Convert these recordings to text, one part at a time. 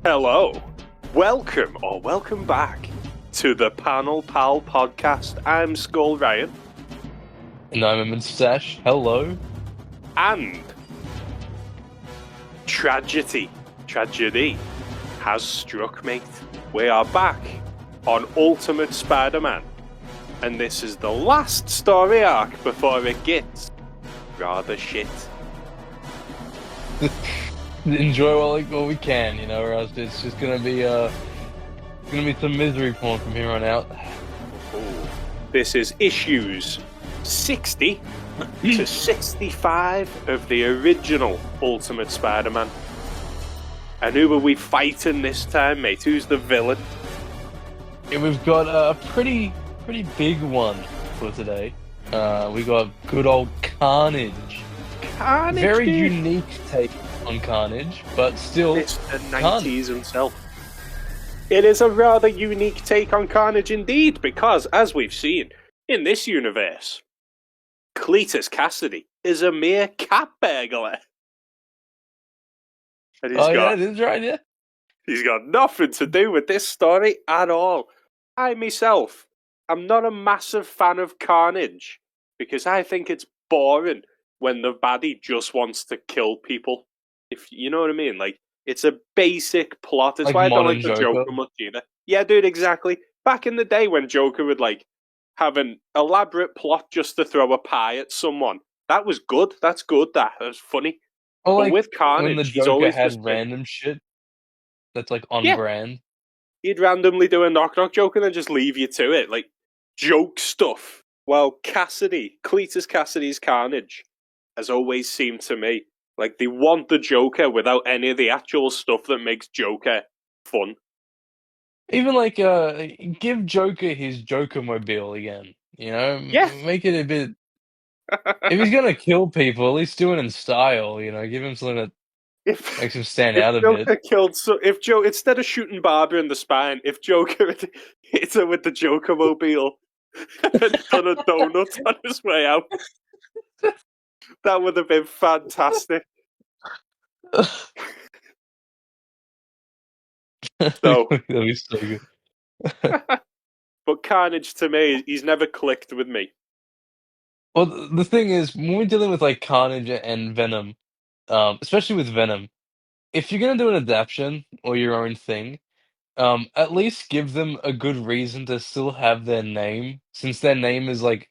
Hello, welcome or welcome back to the Panel Pal podcast. I'm Skull Ryan, And I'm Imminent Stash. Hello. and tragedy has struck, mate. We are back on Ultimate Spider-Man, and this is the last story arc before it gets rather shit. Enjoy while we can, or else it's just gonna be some misery porn from here on out. Ooh. This is issues 60 to 65 of the original Ultimate Spider-Man. And who are we fighting this time, mate? Who's the villain? And we've got a pretty big one for today. We got good old Carnage. Carnage, Very dude. unique take on Carnage, but still It's the 90s himself. It is a rather unique take on Carnage indeed, because, as we've seen, in this universe, Cletus Cassidy is a mere cat burglar. And yeah, it is right, yeah. He's got nothing to do with this story at all. I myself am not a massive fan of Carnage, because I think it's boring when the baddie just wants to kill people. If you know what I mean, like, it's a basic plot. It's Like why I don't modern like the Joker. Joker much either. Yeah, dude, exactly. Back in the day when Joker would have an elaborate plot just to throw a pie at someone, that was good. That's good. That was funny. Or But with Carnage, when the he's Joker always had just random shit that's like on brand. He'd randomly do a knock-knock joke and then just leave you to it, like joke stuff. Well, Cletus Cassidy's Carnage has always seemed to me like they want the Joker without any of the actual stuff that makes Joker fun. Even give Joker his Joker mobile again. Yeah. Make it a bit. If he's gonna kill people, at least do it in style. Give him something that makes him stand out a bit. If Joe, instead of shooting Barbara in the spine, if Joker had hit her with the Joker mobile and done a donut on his way out, that would have been fantastic. So, that'd be so good. But Carnage, to me, he's never clicked with me. Well, the thing is, when we're dealing with like Carnage and Venom, especially with Venom, if you're gonna do an adaptation or your own thing, at least give them a good reason to still have their name, since their name is like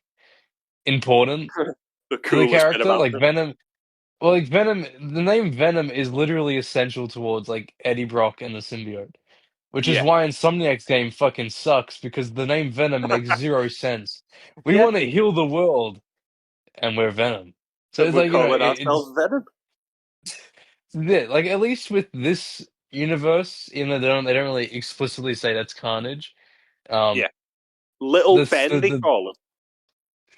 important The to the coolest bit character. about Like him. Venom, well, like Venom, the name Venom is literally essential towards like Eddie Brock and the symbiote, which is Yeah. why Insomniac's game fucking sucks because the name Venom makes zero sense. We Yeah. want to heal the world, and we're Venom. So And it's we're like calling it's ourselves Venom. like at least with this universe, even though they don't really explicitly say that's Carnage. Um, Yeah. Little this Ben, they call him.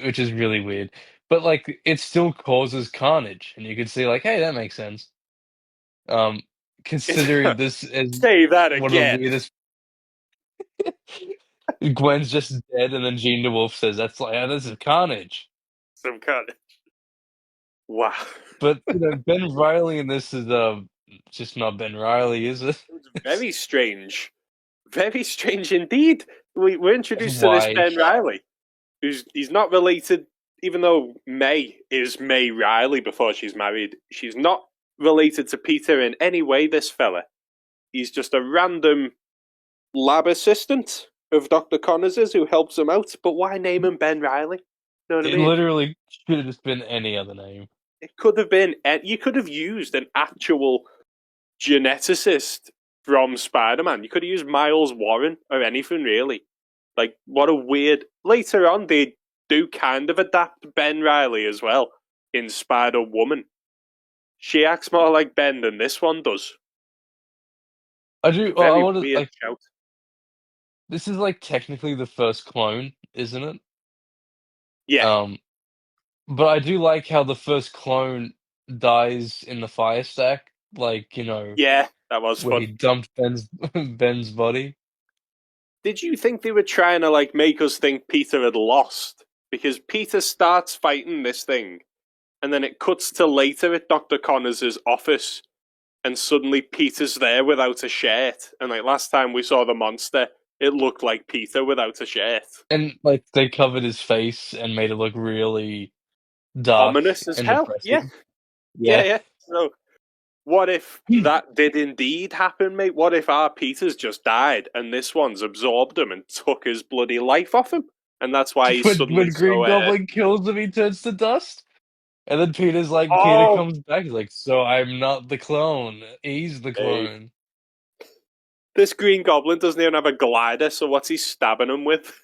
which is really weird, but like it still causes carnage, and you can see like, hey, that makes sense. Considering this is Say that one of the again. weirdest. Gwen's just dead, and then Jean DeWolf says, "That's like, oh, this is carnage." Some kind of. Wow. But Ben Riley in this is just not Ben Riley, is it? It was very strange. Very strange indeed. We're introduced to this Why? Ben Riley, he's not related, even though May is May Riley before she's married. She's not related to Peter in any way, this fella. He's just a random lab assistant of Dr. Connors's who helps him out. But why name him Ben Riley? You know what I It mean? literally should have just been any other name. It could have been. You could have used an actual geneticist from Spider-Man. You could have used Miles Warren or anything really. Like, what a weird. Later on, they do kind of adapt Ben Riley as well in Spider-Woman. She acts more like Ben than this one does. I do. Well, I Very wanted weird shout. this is like technically the first clone, isn't it? Yeah. But I do like how the first clone dies in the fire stack, like, Yeah, that was where fun. he dumped Ben's body. Did you think they were trying to make us think Peter had lost? Because Peter starts fighting this thing, and then it cuts to later at Dr. Connors' office, and suddenly Peter's there without a shirt. And like last time we saw the monster, it looked like Peter without a shirt. And like they covered his face and made it look really dark Ominous as and hell. depressing. Yeah, yeah, Yeah. yeah. So what if that did indeed happen, mate? What if our Peter's just died and this one's absorbed him and took his bloody life off him? And that's why he's suddenly When Green so. Goblin kills him, he turns to dust. And then Peter Oh, comes back. He's like, "So I'm not the clone. He's the hey. clone." This Green Goblin doesn't even have a glider, so what's he stabbing him with?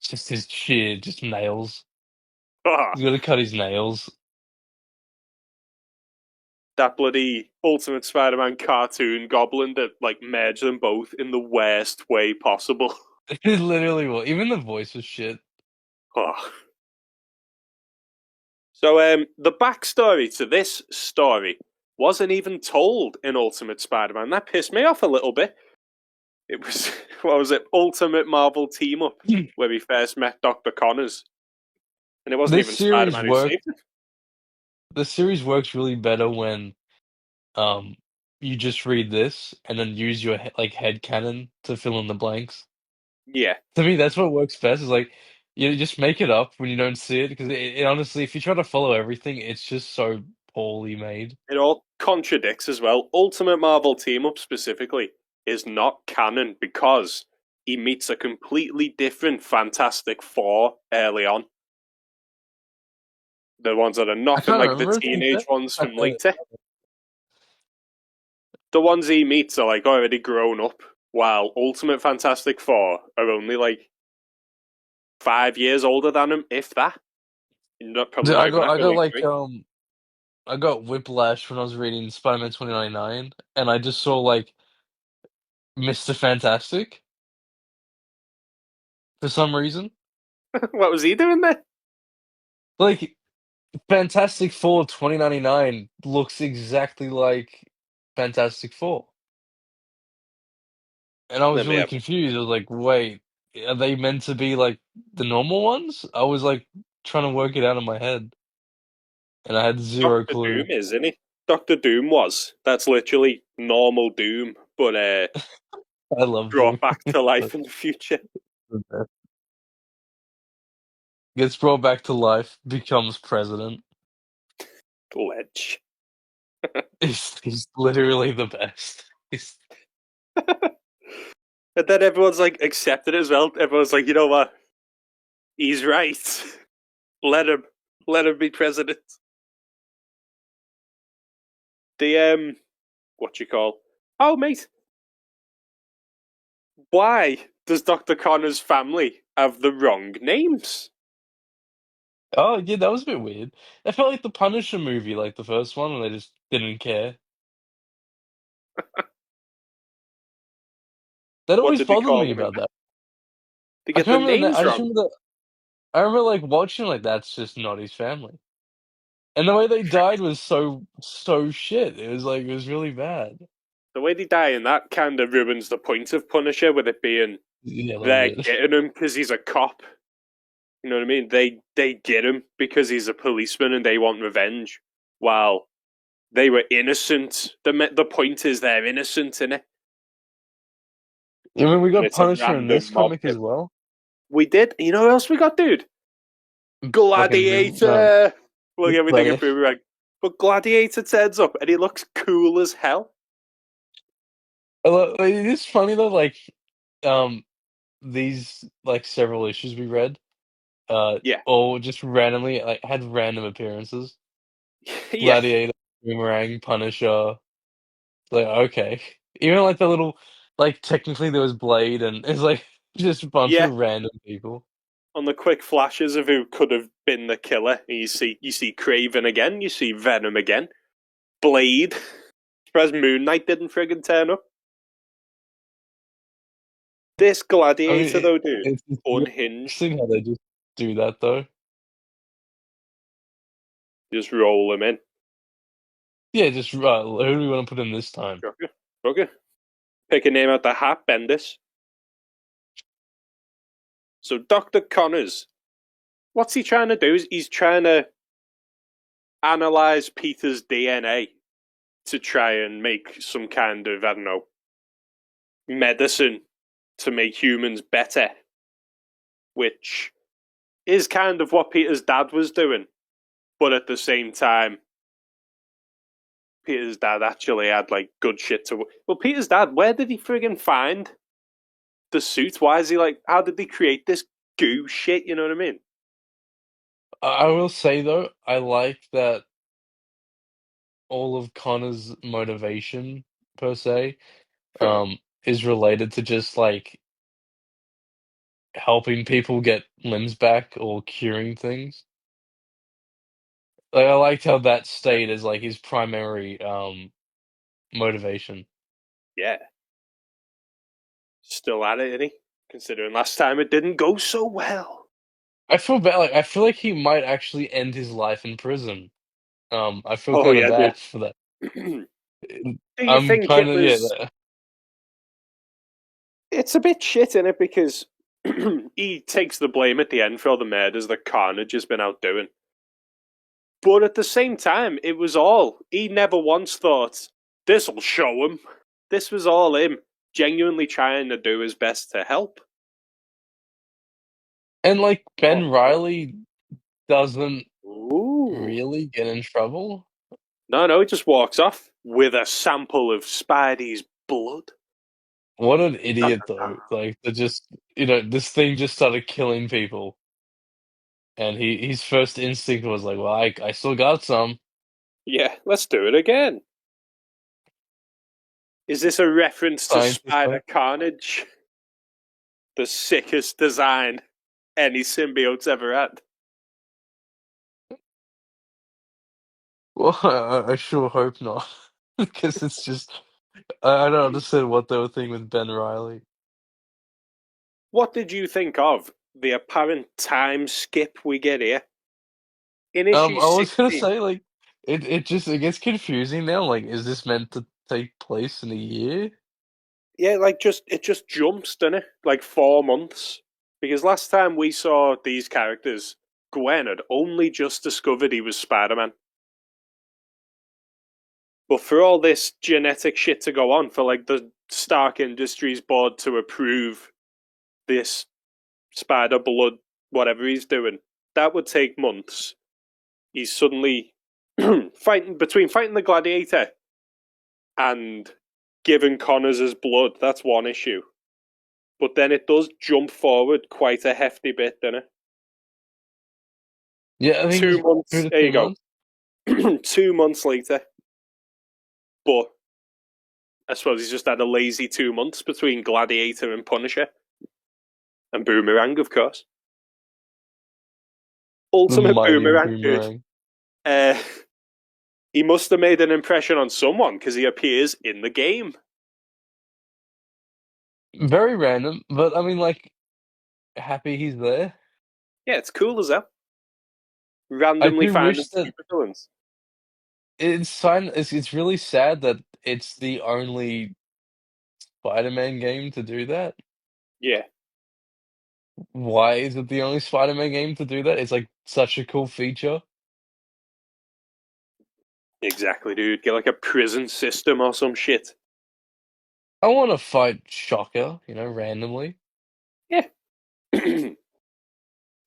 It's just his shit, just nails. Ah, He's got to cut his nails. that bloody Ultimate Spider-Man cartoon Goblin that like merged them both in the worst way possible. It literally will. Even the voice was shit. Oh. So, the backstory to this story wasn't even told in Ultimate Spider-Man. That pissed me off a little bit. It was, what was it, Ultimate Marvel Team Up, where we first met Dr. Connors. And it wasn't This even series Spider-Man who works. saved it. The series works really better when um you just read this and then use your like head canon to fill in the blanks. Yeah. To me, that's what works best. Is like you just make it up when you don't see it because it honestly, if you try to follow everything, it's just so poorly made. It all contradicts as well. Ultimate Marvel Team Up specifically is not canon because he meets a completely different Fantastic Four early on. The ones that are I nothing can't like the remember to be fair. teenage ones I from later. The ones he meets are like already grown up, while Ultimate Fantastic Four are only like 5 years older than him, if that. Probably Dude, not even that, I probably got like like three. I got whiplash when I was reading Spider-Man 2099, and I just saw like Mr. Fantastic for some reason. What was he doing there? Like Fantastic Four 2099 looks exactly like Fantastic Four. And I Let was me really have confused. I was like, wait, are they meant to be like the normal ones? I was like trying to work it out in my head, and I had zero Doctor Doom, clue. isn't he? Doctor Doom was. That's literally normal Doom, but I love Doom. brought back to life in the future. Gets brought back to life, becomes president. Ledge. He's literally the best. He's, And then everyone's like accepted it as well. Everyone's like, you know what? He's right. Let him. Let him be president. The what you call? Oh, mate. Why does Dr. Connor's family have the wrong names? oh yeah, that was a bit weird. I felt like the Punisher movie, like the first one, and they just didn't care. That What always did they bothered call me them in? about that. They get the names I just wrong. remember that. I remember like watching like that's just not his family. And the way they died was so shit. It was really bad. The way they die in that kind of ruins the point of Punisher, with it being Yeah, a little they're bit. getting him because he's a cop. You know what I mean? They get him because he's a policeman and they want revenge. While they were innocent. The point is they're innocent in it, I mean, we and got it's a Punisher in this random mob. comic as well. We did. You know what else we got, dude? Fucking Gladiator. Look, everything in Gladiator. Boomerang. But Gladiator turns up and he looks cool as hell. It's funny though, like um these like several issues we read, Yeah, all just randomly like had random appearances. yeah, Gladiator, Boomerang, Punisher. Like okay, even like the little like technically there was Blade and it's like just a bunch yeah. of random people. On the quick flashes of who could have been the killer, you see Craven again, you see Venom again, Blade. Surprised Moon Knight didn't friggin' turn up. This I mean, Gladiator though, dude, it's unhinged. interesting how they just do that though. Just roll him in. Yeah, just who do we want to put in this time? Okay, okay. Pick a name out the hat, Bendis. So Dr. Connors, what's he trying to do? He's trying to analyze Peter's DNA to try and make some kind of, I don't know, medicine to make humans better, which is kind of what Peter's dad was doing. But at the same time, Peter's dad actually had like good shit to. Well, Peter's dad, where did he friggin' find the suit? Why is he like? How did they create this goo shit? You know what I mean? I will say though, I like that all of Connor's motivation per se is related to just like helping people get limbs back or curing things. Like I liked how that stayed as like his primary motivation. Yeah, still at it, isn't he? Considering last time it didn't go so well. I feel bad. Like I feel like he might actually end his life in prison. I feel Oh kind of yeah, bad dude. for that. Do you I'm think kind it of yeah. was? It's a bit shit in it because he takes the blame at the end for all the murders that Carnage has been out doing. But at the same time, it was all he never once thought this'll show him. This was all him genuinely trying to do his best to help. And like Oh, Ben Riley doesn't ooh. really get in trouble. No, he just walks off with a sample of Spidey's blood. What an idiot though. Like to just this thing just started killing people. And his first instinct was like, well, I still got some. Yeah, let's do it again. Is this a reference to Scientist Spider like, Carnage? The sickest design any symbiote's ever had. well, I sure hope not. Because it's just I don't understand what they were thinking with Ben Riley. What did you think of the apparent time skip we get here? In issue I was gonna 16, say like it gets confusing now. Like, is this meant to take place in a year? yeah, like it just jumps, doesn't it? Like 4 months. Because last time we saw these characters, Gwen had only just discovered he was Spider-Man. But for all this genetic shit to go on, for like the Stark Industries board to approve this spider blood, whatever he's doing, that would take months. He's suddenly fighting the gladiator and giving Connors his blood. That's one issue. But then it does jump forward quite a hefty bit, doesn't it? Yeah, I think Two it's two months. to There three you go. months. 2 months later. But I suppose he's just had a lazy 2 months between Gladiator and Punisher. And Boomerang, of course. The Ultimate mighty Boomerang, dude. boomerang. Uh, he must have made an impression on someone because he appears in the game. Very random, but I mean, like, happy he's there. Yeah, it's cool as hell. I Randomly do finding wish that supervillains. it's really sad that it's the only Spider-Man game to do that. Yeah, Why is it the only Spider-Man game to do that? It's like such a cool feature. exactly, dude. Get like a prison system or some shit. I want to fight Shocker, randomly. Yeah.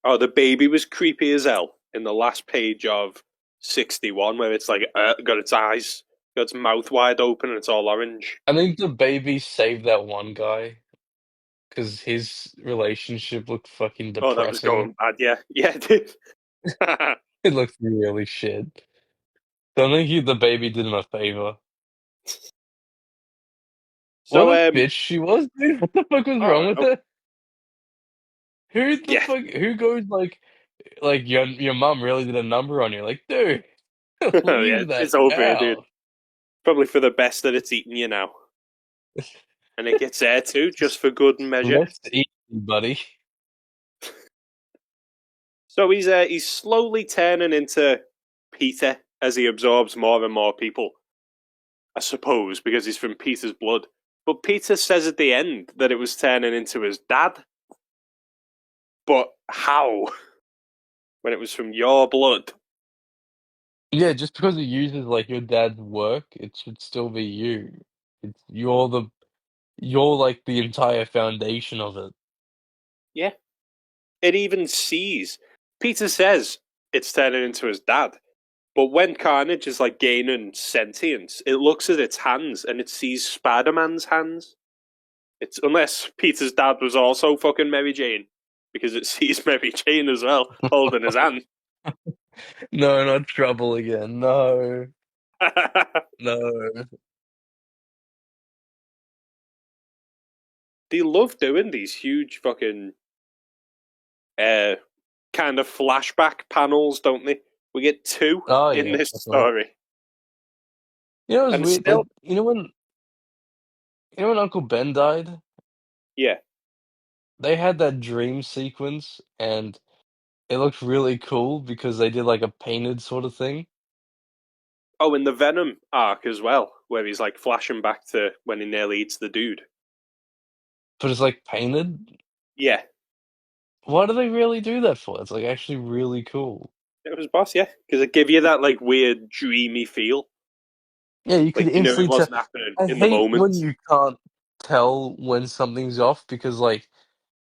Oh, the baby was creepy as hell in the last page of 61, where it's like got its eyes, got its mouth wide open, and it's all orange. I think the baby saved that one guy because his relationship looked fucking Oh, that was depressing. going bad. Yeah, yeah, dude. It looked really shit. So I think the baby did him a favor. What so, a bitch she was, dude. What the fuck was oh wrong with no, her? Who the yeah, fuck? Who goes like your mom really did a number on you? Like, dude, yeah, leave that it's over here, dude. now. Probably for the best that it's eating you now, and it gets there too, just Just for good measure. let's eat, buddy. So he's slowly turning into Peter as he absorbs more and more people. I suppose because he's from Peter's blood. But Peter says at the end that it was turning into his dad. But how? When it was from your blood? Yeah, just because it uses like your dad's work, it should still be you. You're like the entire foundation of it. Yeah. It even sees. Peter says it's turning into his dad. But when Carnage is like gaining sentience, it looks at its hands and it sees Spider-Man's hands. It's unless Peter's dad was also fucking Mary Jane, because it sees Mary Jane as well, holding his hand. No, not trouble again. No, no. They love doing these huge fucking uh, kind of flashback panels, don't they? We get two Oh in yeah, this definitely. story, You know, it was and weird. Like, still, you know when Uncle Ben died, yeah. they had that dream sequence, and it looked really cool because they did like a painted sort of thing, Oh, in the Venom arc as well, where he's like flashing back to when he nearly eats the dude. but it's like painted. Yeah, Why do they really do that for? It's like actually really cool. it was boss. Yeah, because it give you that like weird dreamy feel, Yeah, you could like you know it instantly tell. wasn't happening I in the hate when moment. you can't tell when something's off because like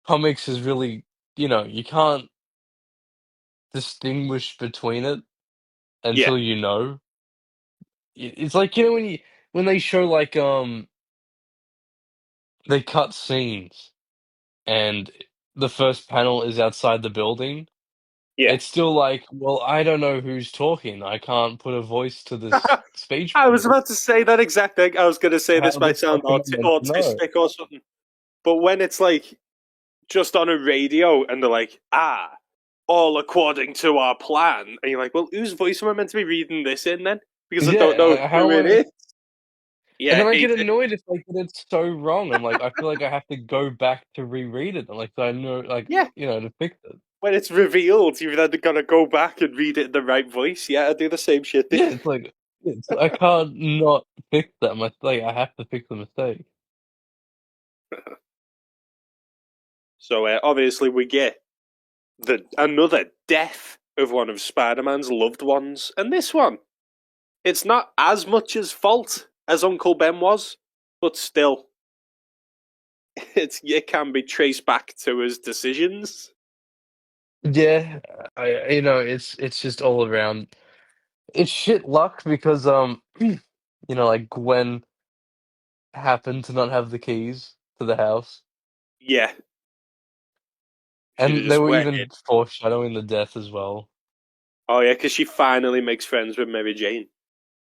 comics is really, you can't distinguish between it Yeah, until you know. It's like when they show like they cut scenes and the first panel is outside the building. yeah. It's still like, well, I don't know who's talking. I can't put a voice to this speech I was bubble. about to say that exact thing. I was going to say How this the might sound fuck am I meant to know? autistic or something, but when it's like just on a radio and they're like, all according to our plan, and you're like, well, whose voice am I meant to be reading this in then? Because I don't know Yeah, how who am it I? is. And Yeah, then I I get hate it. annoyed if like it's so wrong. I'm like, I feel like I have to go back to reread it. I'm like, so I know, like, Yeah, to fix it. when it's revealed, you've then got to go back and read it in the right voice. Yeah, I do the same shit. Yeah, it's like I can't not fix that mistake. I have to fix the mistake. So obviously we get the another death of one of Spider-Man's loved ones, and this one, it's not as much his fault as Uncle Ben was, but still, it can be traced back to his decisions. Yeah, it's just all around. It's shit luck because like Gwen happened to not have the keys to the house, Yeah, should have and they just were went in. even foreshadowing the death as well. Oh yeah, because she finally makes friends with Mary Jane.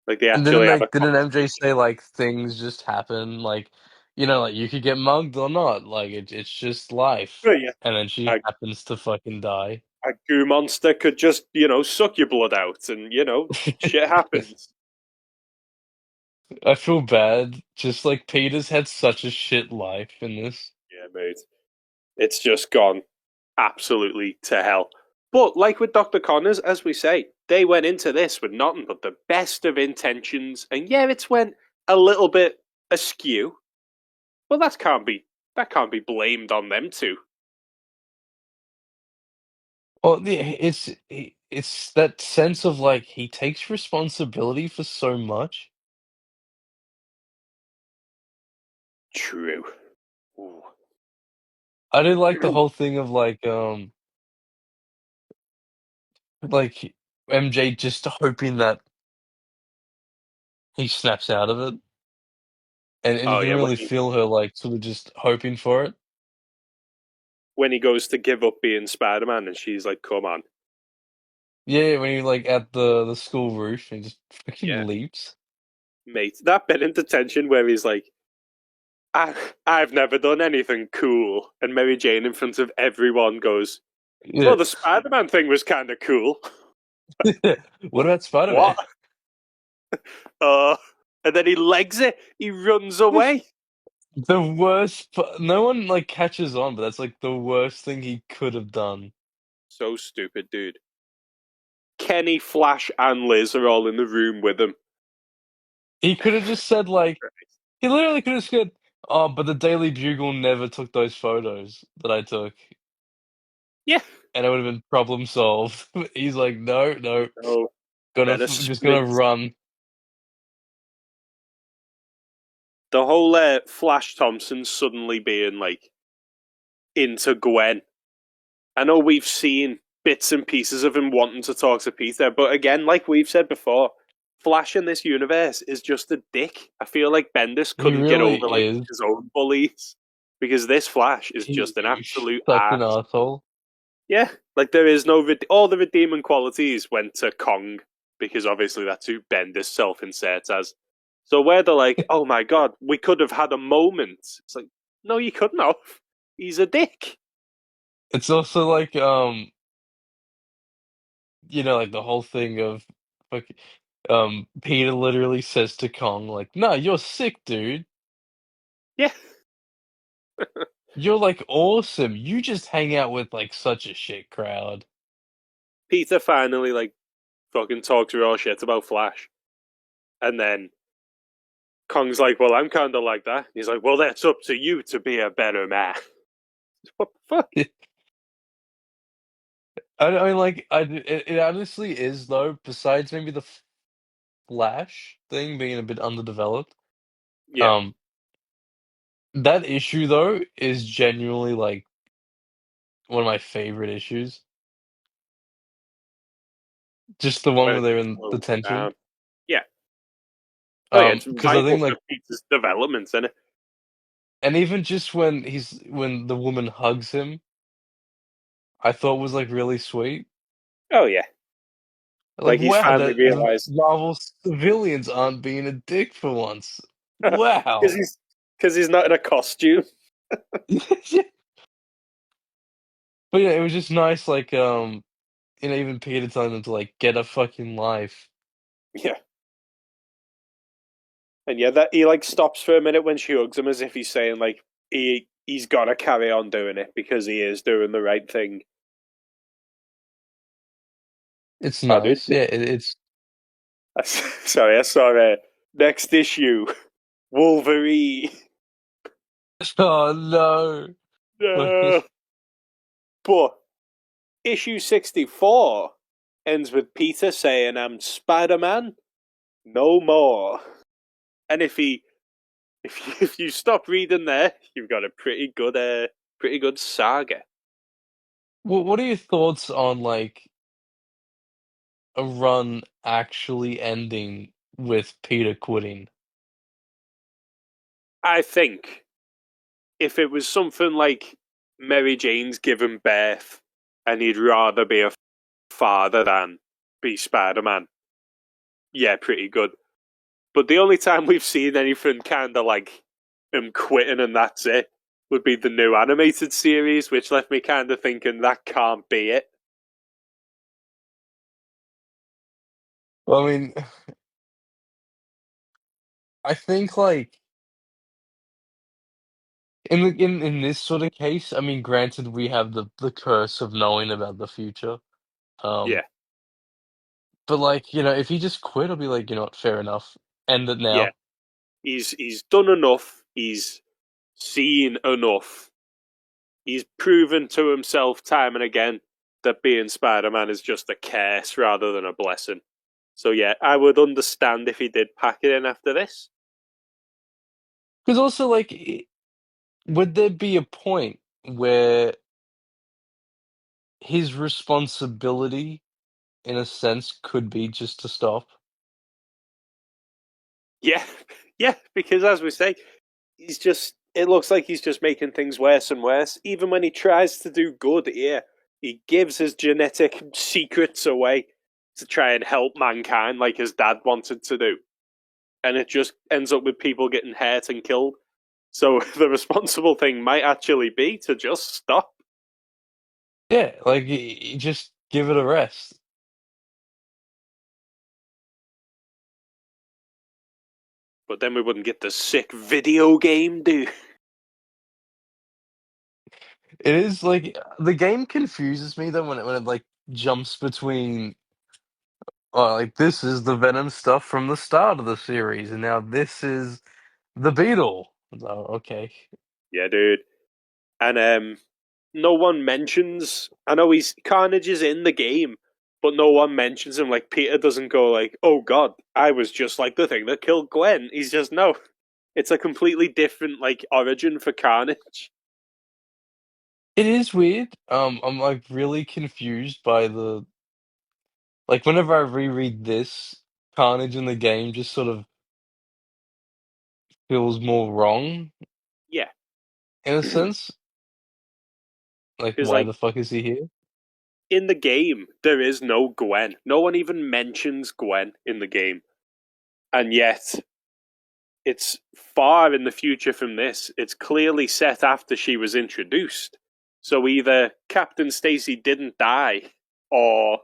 Like they And actually have a didn't MJ conversation. say like things just happen, like like you could get mugged or not, like it's just life, Oh yeah, and then she a, happens to fucking die. a goo monster could just suck your blood out, and shit happens. I feel bad. Just like Peter's had such a shit life in this. Yeah, mate. It's just gone absolutely to hell. But like with Dr. Connors, as we say, they went into this with nothing but the best of intentions, and yeah, it's went a little bit askew. But that can't be blamed on them two. Well, yeah, it's that sense of like he takes responsibility for so much. True. Ooh. I did like the whole thing of like MJ just hoping that he snaps out of it, and you Oh can yeah, when really he feel her like sort of just hoping for it. when he goes to give up being Spider Man, and she's like, "Come on, Yeah, when he like at the school roof and just yeah, freaking leaps. mate." That bit in detention where he's like, I've never done anything cool," and Mary Jane in front of everyone goes, Yeah. "Well, the Spider Man thing was kind of cool." What about What? Spider-Man? Uh, and then he legs it. He runs away. The worst. No one like catches on, but that's like the worst thing he could have done. So stupid, dude. Kenny, Flash, and Liz are all in the room with him. He could have just said like he literally could have said, "Oh, but the Daily Bugle never took those photos that I took," Yeah. and it would have been problem solved. He's like, "No, no, No. Gonna then a just gonna sprint. run. The whole Flash Thompson suddenly being like into Gwen. I know we've seen bits and pieces of him wanting to talk to Peter, but again, like we've said before, Flash in this universe is just a dick. I feel like Bendis He couldn't get really over like is. his own bullies because this Flash is just an He's absolute such an ass. asshole. Yeah, like there is no all the redeeming qualities went to Kong because obviously that's who Bendis self inserts as. So where they're like, "Oh my god, we could have had a moment," it's like, no, you couldn't have. He's a dick. It's also like like the whole thing of fuck Peter literally says to Kong like, "No, you're sick, dude. Yeah, You're like awesome. You just hang out with like such a shit crowd." Peter finally like fucking talks real shit about Flash, and then Kong's like, "Well, I'm kind of like that." He's like, "Well, that's up to you to be a better man." What the fuck? I mean, like, it honestly is though. Besides maybe the Flash thing being a bit underdeveloped, Yeah, um, that issue though is genuinely like one of my favorite issues. Just the one when where it they're just in slows detention. down. Yeah. Oh yeah, it's Because I vital think for like, Peter's development, isn't it? and even just when the woman hugs him, I thought was like really sweet. Oh yeah, Like, like he's wow, finally that realised Marvel civilians aren't being a dick for once. because Wow. he's not in a costume. But yeah, it was just nice, like, even Peter telling them to like get a fucking life. Yeah, and yeah, that he like stops for a minute when she hugs him, as if he's saying like he's got to carry on doing it because he is doing the right thing. It's Oh, dude, nice. Yeah, it's sorry, I saw next issue Wolverine. oh no. No. But issue 64 ends with Peter saying, "I'm Spider-Man, no more." And if you stop reading there, you've got a pretty good saga. What are your thoughts on like a run actually ending with Peter quitting? I think if it was something like Mary Jane's given birth and he'd rather be a father than be Spider-Man, yeah, pretty good. But the only time we've seen anything kind of like him quitting and that's it would be the new animated series, which left me kind of thinking that can't be it. Well, I mean, I think like in this sort of case, I mean, granted, we have the curse of knowing about the future. Um, Yeah, but like, if he just quit, I'll be like, you know what, fair enough. End it yeah. now. He's done enough. He's seen enough. He's proven to himself time and again that being Spider-Man is just a curse rather than a blessing. So yeah, I would understand if he did pack it in after this. Because also, like, would there be a point where his responsibility, in a sense, could be just to stop? Yeah, yeah, because as we say, it looks like he's just making things worse and worse. Even when he tries to do good here, he gives his genetic secrets away to try and help mankind like his dad wanted to do. And it just ends up with people getting hurt and killed. So the responsible thing might actually be to just stop. Yeah, like, just give it a rest. But then we wouldn't get the sick video game, dude. It is like the game confuses me though when it like jumps between like this is the Venom stuff from the start of the series, and now this is the Beetle. Oh, okay. Yeah, dude. And no one mentions. I know he's Carnage is in the game, but no one mentions him. Like Peter doesn't go like, "Oh God, I was just like the thing that killed Gwen." He's just no. It's a completely different like origin for Carnage. It is weird. I'm like really confused by the like whenever I reread this, Carnage in the game just sort of feels more wrong Yeah, in a sense. Like, because why like the fuck is he here? in the game there is no Gwen. No one even mentions Gwen in the game, and yet it's far in the future from this. It's clearly set after she was introduced. So either Captain Stacy didn't die, or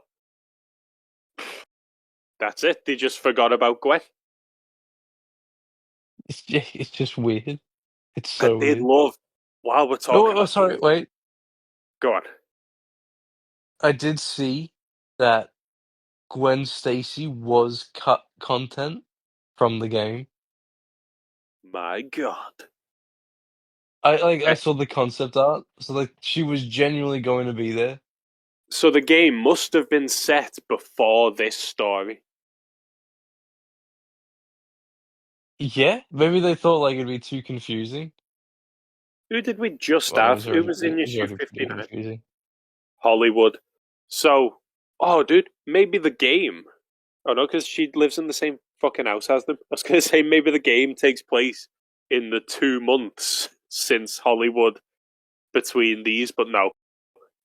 that's it. They just forgot about Gwen. It's just weird. It's I so did weird. love, while we're Oh, talking oh, about sorry, wait. go on. I did see that Gwen Stacy was cut content from the game. My God. I saw the concept art, so like she was genuinely going to be there. So the game must have been set before this story. Yeah, maybe they thought like it'd be too confusing. Who did we just Well, have? Who was in it was issue already pretty 59? confusing. Hollywood. So, oh, dude, maybe the game. Oh, no, because she lives in the same fucking house as them. I was going to say maybe the game takes place in the 2 months since Hollywood between these, but no.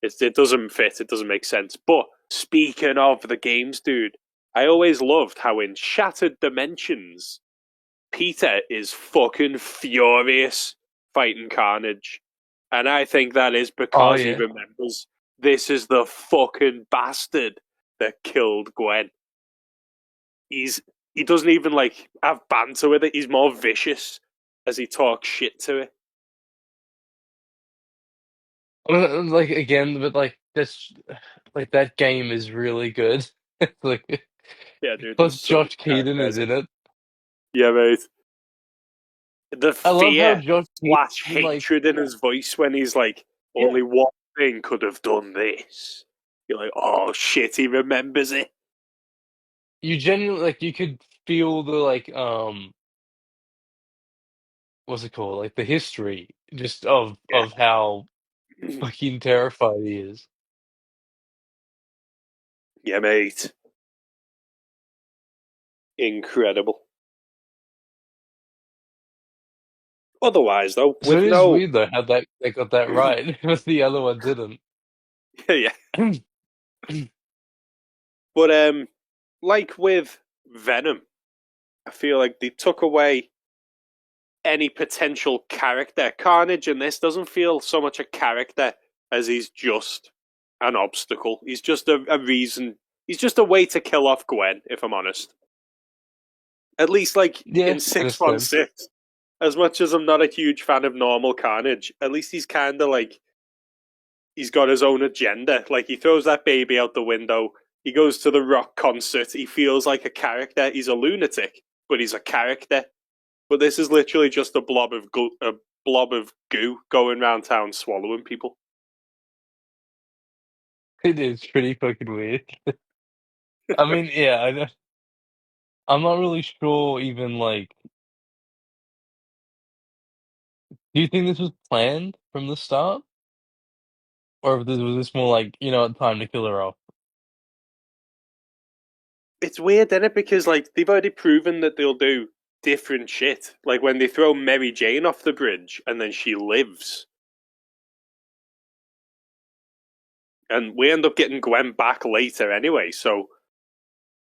It doesn't fit. It doesn't make sense. But speaking of the games, dude, I always loved how in Shattered Dimensions, Peter is fucking furious fighting Carnage. And I think that is Oh because he yeah, remembers this is the fucking bastard that killed Gwen. He doesn't even like have banter with it. He's more vicious as he talks shit to it. like again, but like that's like that game is really good. Like, Yeah, dude, there's plus so many Josh Keaton is characters. in it. Yeah, mate. The I love how fear Josh slash Keaton like hatred in his voice when he's like, yeah, only one thing could have done this. You're like, oh shit, he remembers it. you genuinely like you could feel the like what's it called? Like the history just Yeah. of how fucking terrified he is. Yeah, mate. Incredible. Otherwise, though, So with it is no. weird though how that they got that right, but the other one didn't. Yeah. But, like with Venom, I feel like they took away any potential character. Carnage in this doesn't feel so much a character as he's just an obstacle. He's just a reason. He's just a way to kill off Gwen, if I'm honest. At least, like Yeah, in in a sense. 616, as much as I'm not a huge fan of normal Carnage, at least he's kind of like, he's got his own agenda. Like, he throws that baby out the window, he goes to the rock concert, he feels like a character. He's a lunatic, but he's a character. But this is literally just a blob of goo going around town swallowing people. It is pretty fucking weird. I mean, yeah, I'm not really sure even like do you think this was planned from the start? Or if this was this more like, you know, time to kill her off? It's weird, isn't it? Because like they've already proven that they'll do different shit. Like when they throw Mary Jane off the bridge and then she lives, and we end up getting Gwen back later anyway. So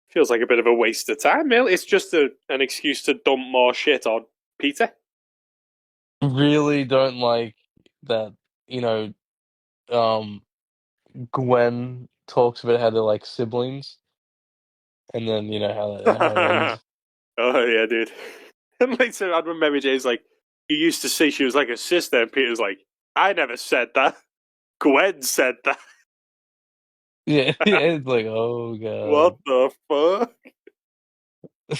feels like a bit of a waste of time. Really, it's just an excuse to dump more shit on Peter. Really don't like that, you know, um Gwen talks about how they're like siblings and then, you know, how it Oh ends. yeah, dude. And later on, when Mary Jane's like, "You used to say she was like a sister," and Peter's like, "I never said that. Gwen said that." Yeah, yeah, it's like, oh What god. the fuck?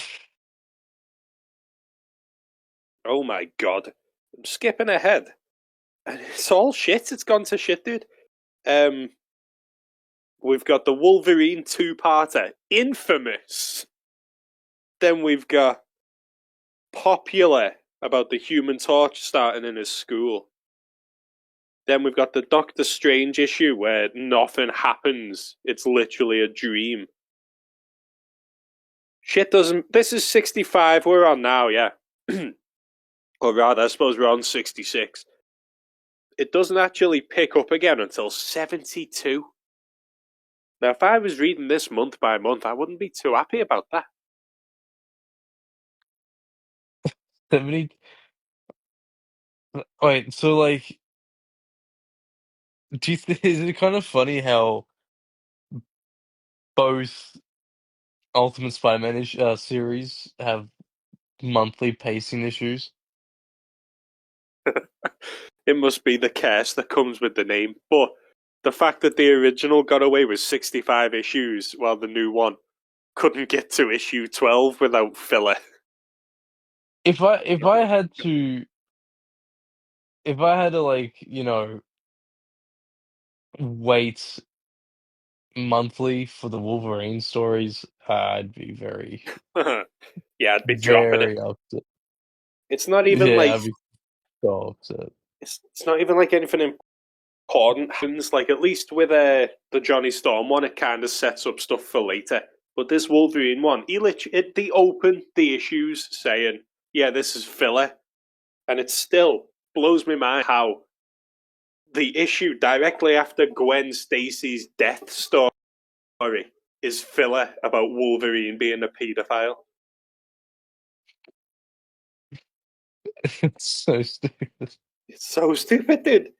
Oh my god. I'm skipping ahead. And it's all shit. It's gone to shit, dude. Um, We've got the Wolverine two-parter, Infamous. Then we've got Popular, about the Human Torch starting in his school. Then we've got the Doctor Strange issue where nothing happens. It's literally a dream. Shit doesn't... This is 65 we're on now, yeah. Or rather, I suppose we're on 66. It doesn't actually pick up again until 72. Now, if I was reading this month by month, I wouldn't be too happy about that. 70. Wait, so like, is it kind of funny how both Ultimate Spider-Man series have monthly pacing issues? It must be the curse that comes with the name. But the fact that the original got away with 65 issues while the new one couldn't get to issue 12 without filler. If I had to like, wait monthly for the Wolverine stories, I'd be very, Yeah, I'd be dropping it. very upset. It's not even Yeah, like I'd be so upset. it's not even like anything important happens. Like at least with the Johnny Storm one, it kind of sets up stuff for later. But this Wolverine one, they open the issues saying, "Yeah, this is filler," and it still blows my mind how the issue directly after Gwen Stacy's death story is filler about Wolverine being a paedophile. It's so stupid. It's so stupid, dude.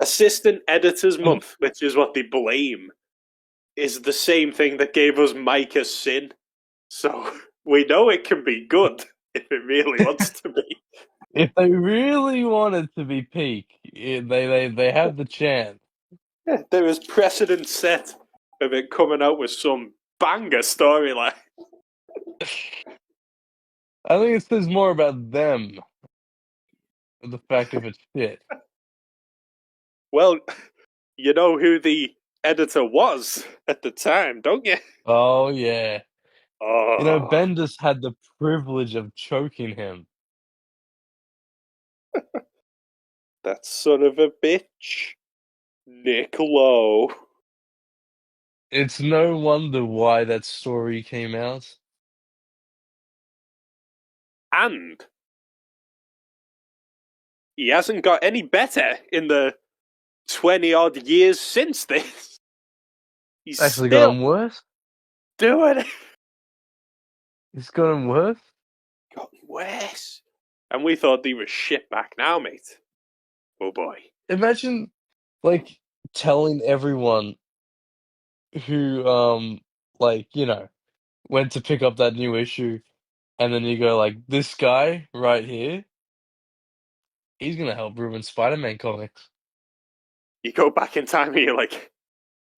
Assistant Editors Um, Month, which is what they blame, is the same thing that gave us Micah's Sin. So we know it can be good if it really wants to be. If they really wanted to be peak, they have the chance. Yeah, there is precedent set of it coming out with some banger storyline. I think it says more about them than the fact if it's shit. Well, you know who the editor was at the time, don't you? Oh yeah. Oh, Bendis had the privilege of choking him. that son of a bitch. Nick Lowe. It's no wonder why that story came out. And he hasn't got any better in the 20 odd years since this. He's Actually still gotten worse. doing it. It's gotten worse. Gotten worse. And we thought they were shit back now, mate. Oh boy. Imagine, like, telling everyone who, went to pick up that new issue, and then you go like, this guy right here, he's gonna help ruin Spider-Man comics. You go back in time and you're like,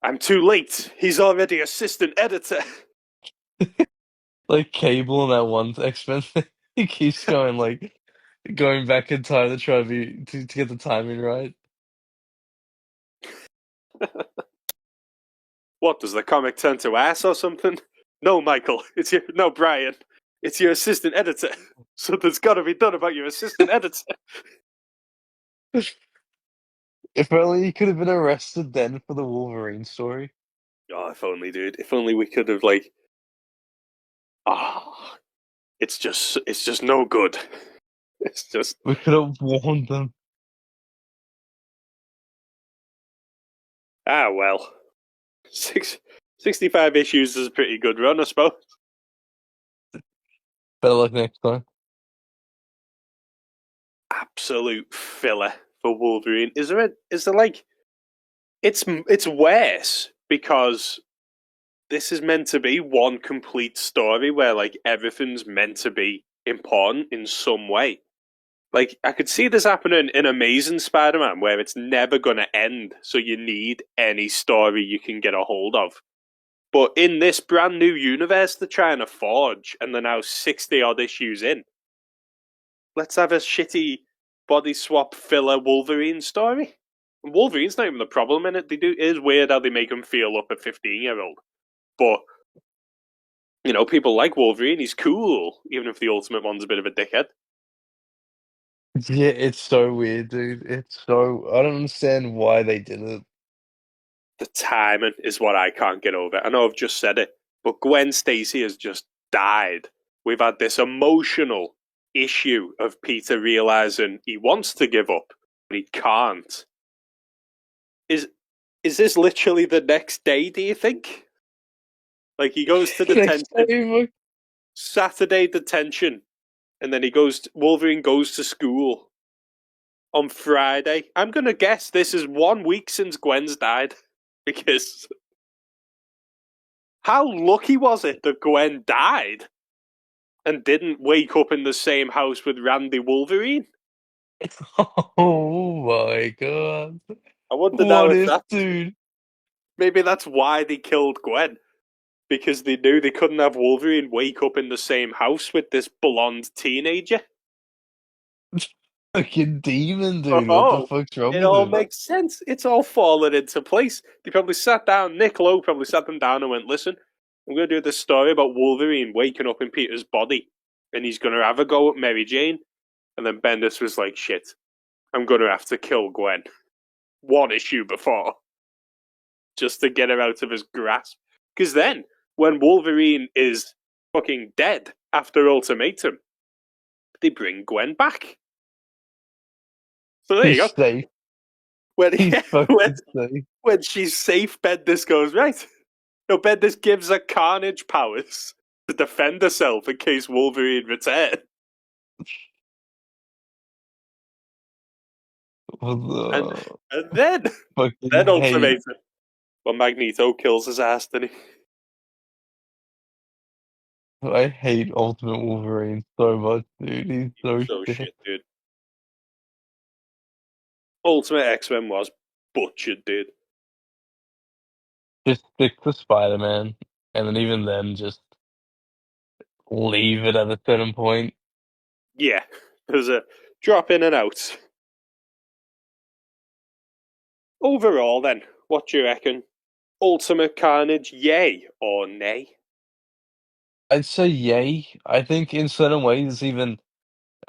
I'm too late. He's already assistant editor. Like Cable in that one X-Men thing, he keeps going back in time to try to get the timing right. What, does the comic turn to ass or something? No, Michael. No, Brian. It's your assistant editor. Something's got to be done about your assistant editor. If only he could have been arrested then for the Wolverine story. Oh, if only, dude. If only we could have like. Ah, it's just no good. It's just We could have warned them. well. 65 issues is a pretty good run, I suppose. Better luck next time. Absolute filler for Wolverine. Is there like it's worse because this is meant to be one complete story where like everything's meant to be important in some way. Like I could see this happening in Amazing Spider-Man where it's never going to end, so you need any story you can get a hold of. But in this brand new universe they're trying to forge, and they're now 60 odd issues in, let's have a shitty body swap filler Wolverine story. And Wolverine's not even the problem in it. It is weird how they make him feel up a 15-year-old. But, people like Wolverine. He's cool, even if the Ultimate one's a bit of a dickhead. Yeah, it's so weird, dude. I don't understand why they did it. The timing is what I can't get over. I know I've just said it, but Gwen Stacy has just died. We've had this emotional issue of Peter realizing he wants to give up, but he can't. Is this literally the next day, do you think? Like, he goes to Next detention, time, Saturday detention, and then Wolverine goes to school on Friday. I'm going to guess this is 1 week since Gwen's died. Because how lucky was it that Gwen died and didn't wake up in the same house with Randy Wolverine? oh my god. I wonder now What if if, dude? maybe that's why they killed Gwen. Because they knew they couldn't have Wolverine wake up in the same house with this blonde teenager. Fucking demon, dude. What the Oh, fuck's wrong it with all him? makes sense. It's all fallen into place. They probably sat down, Nick Lowe probably sat them down and went, listen, I'm going to do this story about Wolverine waking up in Peter's body and he's going to have a go at Mary Jane. And then Bendis was like, shit, I'm going to have to kill Gwen 1 issue before just to get her out of his grasp. Because then, when Wolverine is fucking dead after Ultimatum, they bring Gwen back. So there you He's go. safe. When, He's fucking safe. when she's safe, Bendis goes, right. No, Bendis gives her Carnage powers to defend herself in case Wolverine returns. And, What and the then, fucking then hate. Ultimatum. Well, Magneto kills his ass, didn't he? I hate Ultimate Wolverine so much, dude. He's so So shit. shit, dude. Ultimate X-Men was butchered, dude. Just stick to Spider-Man, and then even then, just leave it at a certain point. Yeah, there's a drop in and out. Overall, then, what do you reckon? Ultimate Carnage, yay or nay? I'd say yay. I think in certain ways it's even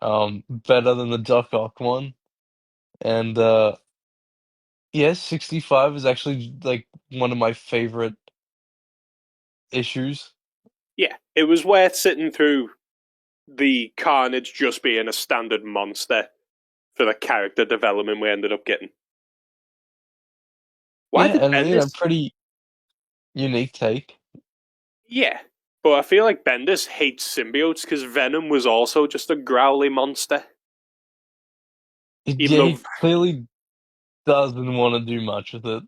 better than the Duck Ock one. And yes, 65 is actually like one of my favorite issues. Yeah, it was worth sitting through the Carnage just being a standard monster for the character development we ended up getting. Why Yeah, did and Bendis? pretty unique take. Yeah, but I feel like Bendis hates symbiotes because Venom was also just a growly monster. Even Yeah, though, he clearly doesn't want to do much with it.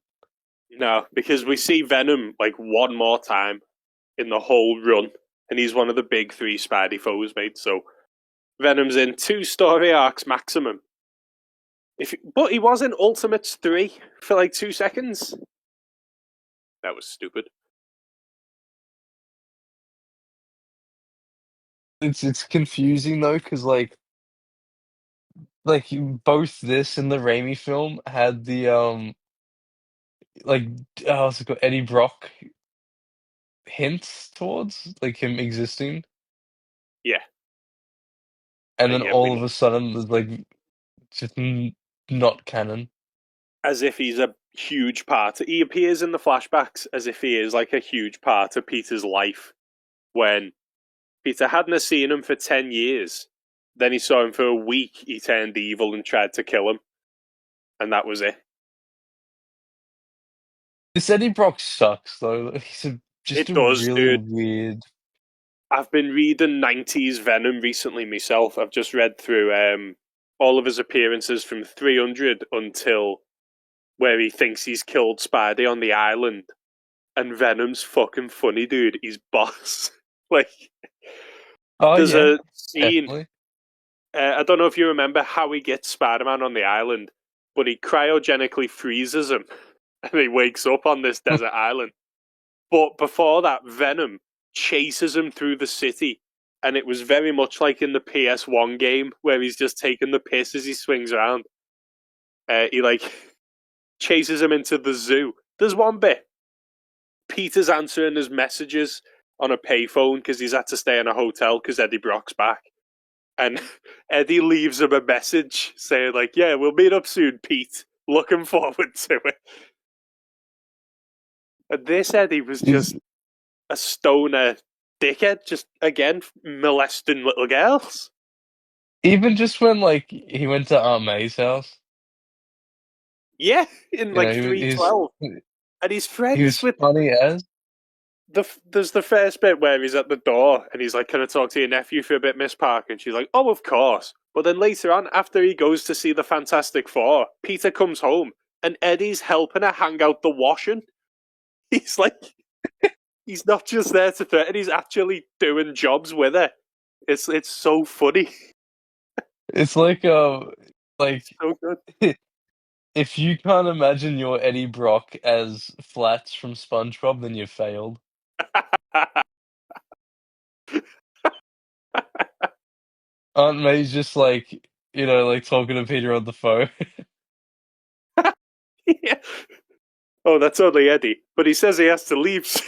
no, because we see Venom like one more time in the whole run, and he's one of the big 3 Spidey foes, mate. So Venom's in 2 story arcs maximum. But he was in Ultimates 3 for like 2 seconds. That was stupid. It's confusing though, because like both this and the Raimi film had the like what's it called, Eddie Brock hints towards like him existing, Yeah, and and then yet all we of a sudden there's like just not canon. as if he's a huge part. He appears in the flashbacks as if he is like a huge part of Peter's life. When Peter hadn't seen him for 10 years, then he saw him for a week. He turned evil and tried to kill him, and that was it. This Eddie Brock sucks though. Just It a does, really dude. weird. I've been reading 90s Venom recently myself. I've just read through all of his appearances from 300 until where he thinks he's killed Spidey on the island. And Venom's fucking funny, dude. He's boss. Like, Oh there's yeah, a scene. definitely. I don't know if you remember how he gets Spider-Man on the island, but he cryogenically freezes him, and he wakes up on this desert island. But before that, Venom chases him through the city, and it was very much like in the PS1 game where he's just taking the piss as he swings around. He like chases him into the zoo. There's one bit. Peter's answering his messages on a payphone because he's had to stay in a hotel because Eddie Brock's back. And Eddie leaves him a message saying, like, yeah, we'll meet up soon, Pete. Looking forward to it. And this Eddie was just a stoner dickhead, just, again, molesting little girls. Even just when, like, he went to Aunt May's house. Yeah, in, You like, know, $3.12. And he's he friends was with... funny as. There's the first bit where he's at the door and he's like, can I talk to your nephew for a bit, Miss Parker? And she's like, oh, of course. But then later on, after he goes to see the Fantastic Four, Peter comes home and Eddie's helping her hang out the washing. He's like, he's not just there to threaten, he's actually doing jobs with her. It's so funny. It's like, So good. if you can't imagine your Eddie Brock as Flats from SpongeBob, then you failed. Aunt May's just like, you know, like talking to Peter on the phone. Yeah. Oh, that's only Eddie. But he says he has to leave soon.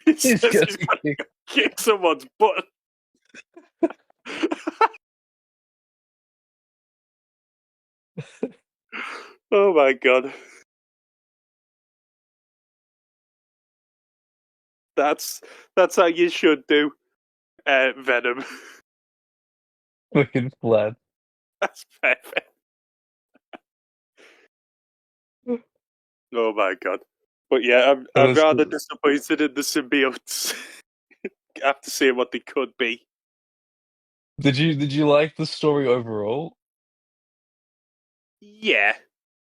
He He's says gonna he's got to kick someone's butt. Oh my god. That's how you should do Venom. fucking Flat. That's perfect. Oh my god. But yeah, That I'm is rather cool. disappointed in the symbiotes after seeing what they could be. Did you like the story overall? Yeah.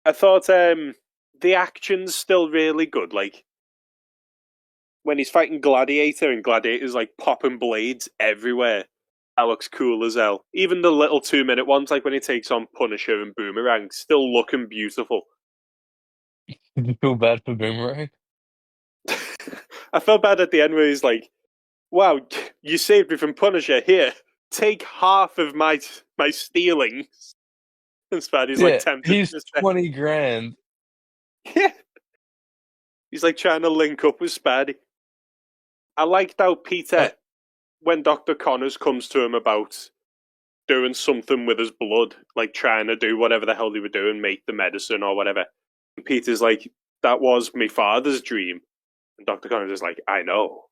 I thought the action's still really good. Like when he's fighting Gladiator and Gladiator's like popping blades everywhere. That looks cool as hell. Even the little 2-minute ones, like when he takes on Punisher and Boomerang, still looking beautiful. Did you feel bad for Boomerang? I felt bad at the end where he's like, wow, you saved me from Punisher. Here, take half of my stealings. And Spidey's like Yeah, tempted he's to just 20 grand. yeah. He's like trying to link up with Spidey. I liked how Peter, Like, when Dr. Connors comes to him about doing something with his blood, like trying to do whatever the hell they were doing, make the medicine or whatever. And Peter's like, that was my father's dream. And Dr. Connors is like, I know.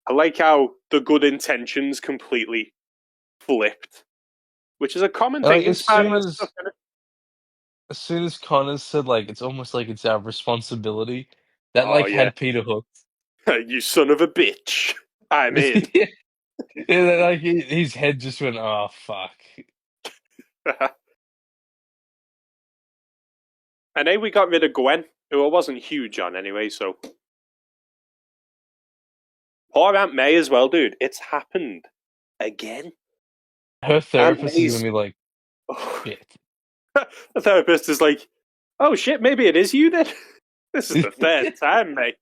I like how the good intentions completely flipped, which is a common thing like in Spider-Man stuff, isn't as soon as Connors said, like, it's almost like it's our responsibility, it? that, Oh, like, yeah. had Peter hooked. You son of a bitch. I'm in. Yeah, like, his head just went, "Oh, fuck." And then we got rid of Gwen, who I wasn't huge on anyway, so. Poor Aunt May as well, dude. It's happened again. Her Aunt therapist is gonna May's. be like, Oh, "Shit." the therapist is like, oh shit, maybe it is you then. This is the third time, mate.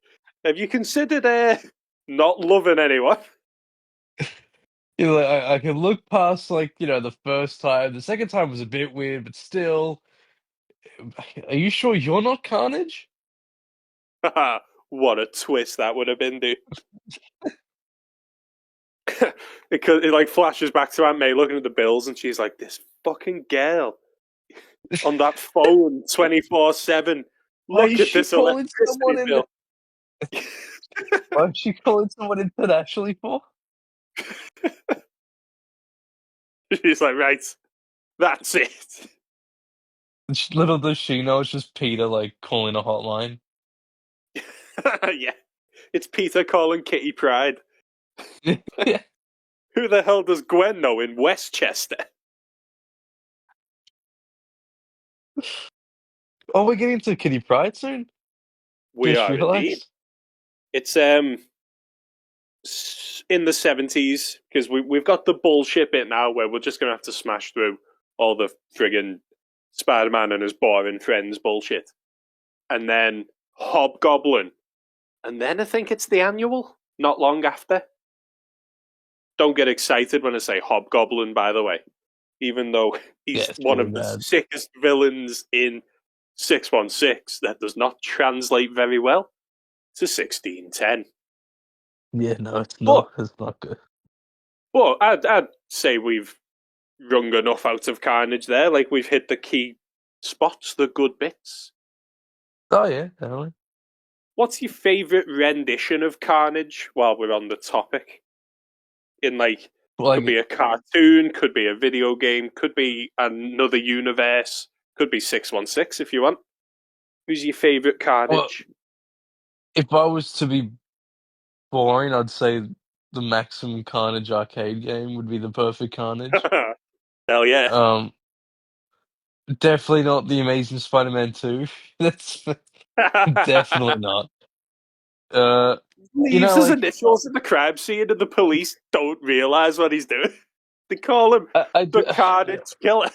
Have you considered not loving anyone? You know, like, I can look past, like, you know, the first time. The second time was a bit weird, but still, are you sure you're not Carnage? What a twist that would have been, dude. It like flashes back to Aunt May looking at the bills, and she's like, "This fucking girl on that phone 24/7. Why Look is at she this calling electricity someone in? bill." Why is she calling someone internationally for? She's like, "Right, that's it." Little does she know, it's just Peter, like, calling a hotline. Yeah, it's Peter calling Kitty Pryde. Yeah. Who the hell does Gwen know in Westchester? Oh, we're getting to Kitty Pryde soon? We Just are indeed. realized. It's in the 70s because we've got the bullshit bit now where we're just gonna have to smash through all the friggin' Spider-Man and his boring friends bullshit, and then Hobgoblin, and then I think it's the annual. Not long after. Don't get excited when I say Hobgoblin, by the way, even though Yeah, he's it's one really of the bad. sickest villains in 616, that does not translate very well to 1610. Yeah, no, it's But not. It's not good. I'd say we've wrung enough out of Carnage there. Like we've hit the key spots, the good bits. Oh yeah, definitely. What's your favourite rendition of Carnage while we're on the topic? In like, could be Like, a cartoon, could be a video game, could be another universe, could be 616 if you want. Who's your favourite well, Carnage? if I was to be boring, I'd say the Maximum Carnage arcade game would be the perfect Carnage. Hell yeah. Um, Definitely not the Amazing Spider-Man 2. That's definitely not. Uh, you Leaves know, his like initials in the crime scene and the police don't realise what he's doing. They call him I the do, Carnage Killer.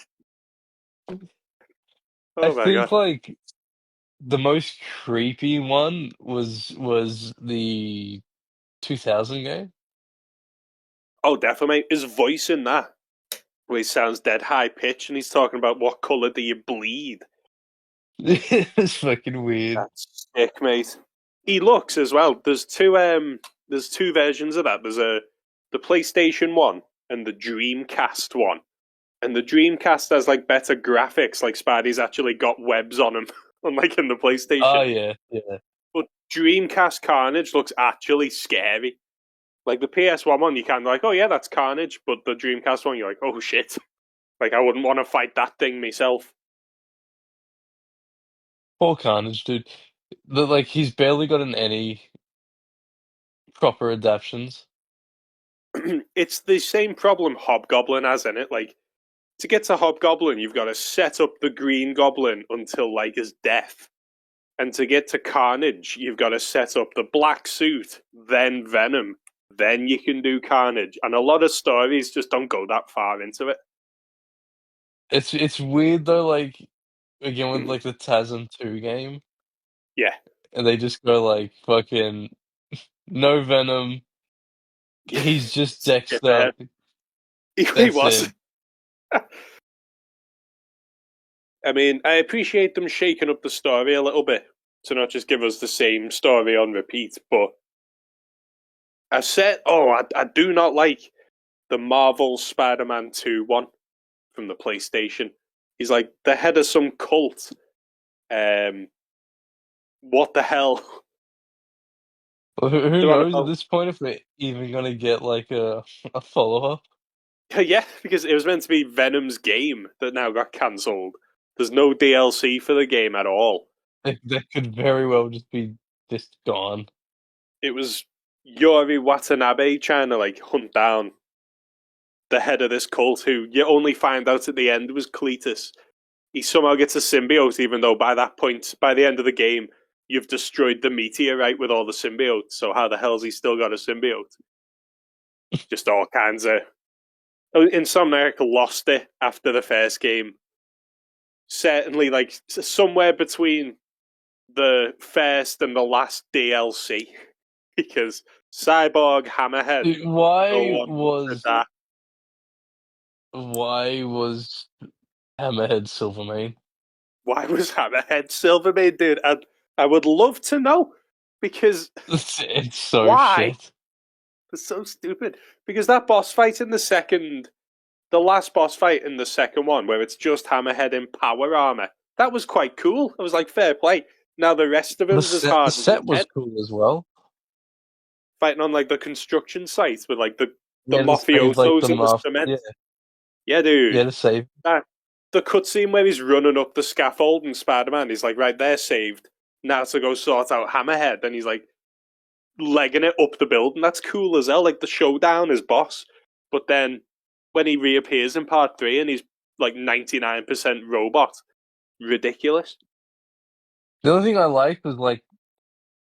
I Oh my think god. like the most creepy one was the 2000 game. Oh, definitely. His voice in that, where he sounds dead high pitch and he's talking about what colour do you bleed. It's fucking weird. That's sick, mate. He looks as well. There's two versions of that. There's the PlayStation one and the Dreamcast one. And the Dreamcast has like better graphics, like Spidey's actually got webs on him, unlike in the Oh PlayStation. yeah, yeah. But Dreamcast Carnage looks actually scary. Like the PS1 one, you kind of like, oh yeah, that's Carnage, but the Dreamcast one, you're like, oh shit, like I wouldn't want to fight that thing myself. Poor Carnage, dude. Like he's barely gotten any proper adaptations. It's the same problem Hobgoblin has in it. Like to get to Hobgoblin, you've got to set up the Green Goblin until like his death, and to get to Carnage, you've got to set up the black suit, then Venom, then you can do Carnage. And a lot of stories just don't go that far into it. It's weird though, like again with like the TASM 2 game, Yeah, and they just go like fucking no Venom. He's just skip Dexter. ahead. He That's was. it. I mean, I appreciate them shaking up the story a little bit to not just give us the same story on repeat. But I do not like the Marvel Spider-Man 2 one from the PlayStation. He's like the head of some cult. Um, what the hell? Well, who They're on knows at about this point if we're even gonna get like a follow up? yeah, because it was meant to be Venom's game that now got cancelled. There's no DLC for the game at all. That could very well just be just gone. It was Yuri Watanabe trying to like hunt down the head of this cult, who you only find out at the end was Cletus. He somehow gets a symbiote, even though by that point, by the end of the game, you've destroyed the meteorite with all the symbiotes. So how the hell's he still got a symbiote? Just all kinds of. Insomniac lost it after the first game. Certainly, like somewhere between the first and the last DLC, because Cyborg Hammerhead, Dude, no one wanted that. why was Hammerhead Silvermane? Why was Hammerhead Silvermane, dude? I would love to know because It's so why? shit. It's so stupid. Because that boss fight in the last boss fight in the second one, where it's just Hammerhead in power armor, that was quite cool. I was like, fair play. Now the rest of him's as The hard as his set was head, cool as well. fighting on like the construction sites with like the Yeah, to save like mafiosos the in the mask. cement. Yeah, Yeah, yeah, dude. to save. That, the cutscene where he's running up the scaffold and Spider-Man, he's like, right, they're saved. Now to go sort out Hammerhead. And he's like legging it up the building. That's cool as hell. Like the showdown is boss. But then when he reappears in part three and he's like 99% robot, ridiculous. The only thing I liked was like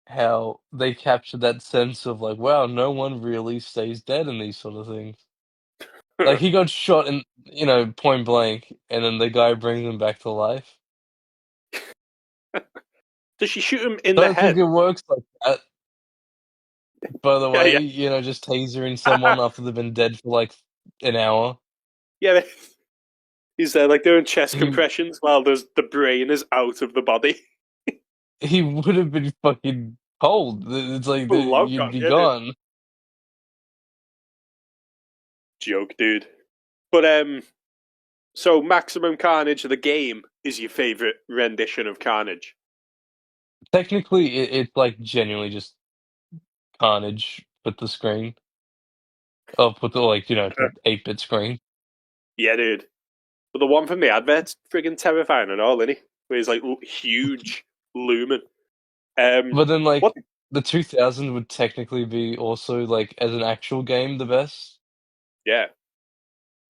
how they captured that sense of like, wow, no one really stays dead in these sort of things. Like he got shot in, point blank, and then the guy brings him back to life. Does she shoot him in I the don't think head? it works like that. By the Yeah, way, just tasering someone yeah. after they've been dead for like an hour. Yeah, He's there like doing chest He compressions while the brain is out of the body. he would have been fucking cold. It's like Long you'd gone, be yeah, dude. gone. Joke, dude. But so Maximum Carnage, the game, is your favorite rendition of Carnage. Technically, it's like genuinely just Carnage with the screen. Oh, with the like 8-bit screen. Yeah, dude. But the one from the advert's friggin' terrifying and all, isn't he? Where he's like huge, looming. But then What? like the 2000 would technically be also like as an actual game the best. Yeah.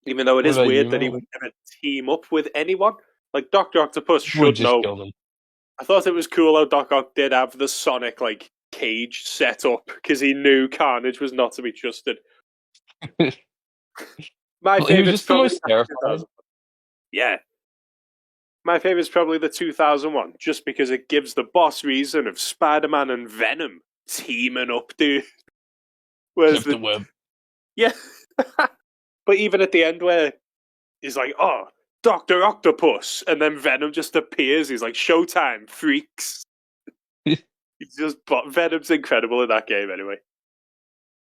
Even though it What is about weird you, that he mate? would never team up with anyone. Like Doctor Octopus Would should just know. kill them. I thought it was cool how Doc Ock did have the Sonic like cage set up because he knew Carnage was not to be trusted. My He was favorite's just the probably most the terrifying. 2000. Yeah, my favorite's probably the 2001, just because it gives the boss reason of Spider-Man and Venom teaming up, dude. Whereas Except the the web. yeah, but even at the end where he's like, "Oh, Doctor Octopus," and then Venom just appears. He's like, "Showtime, freaks!" He's just Venom's incredible in that game, anyway.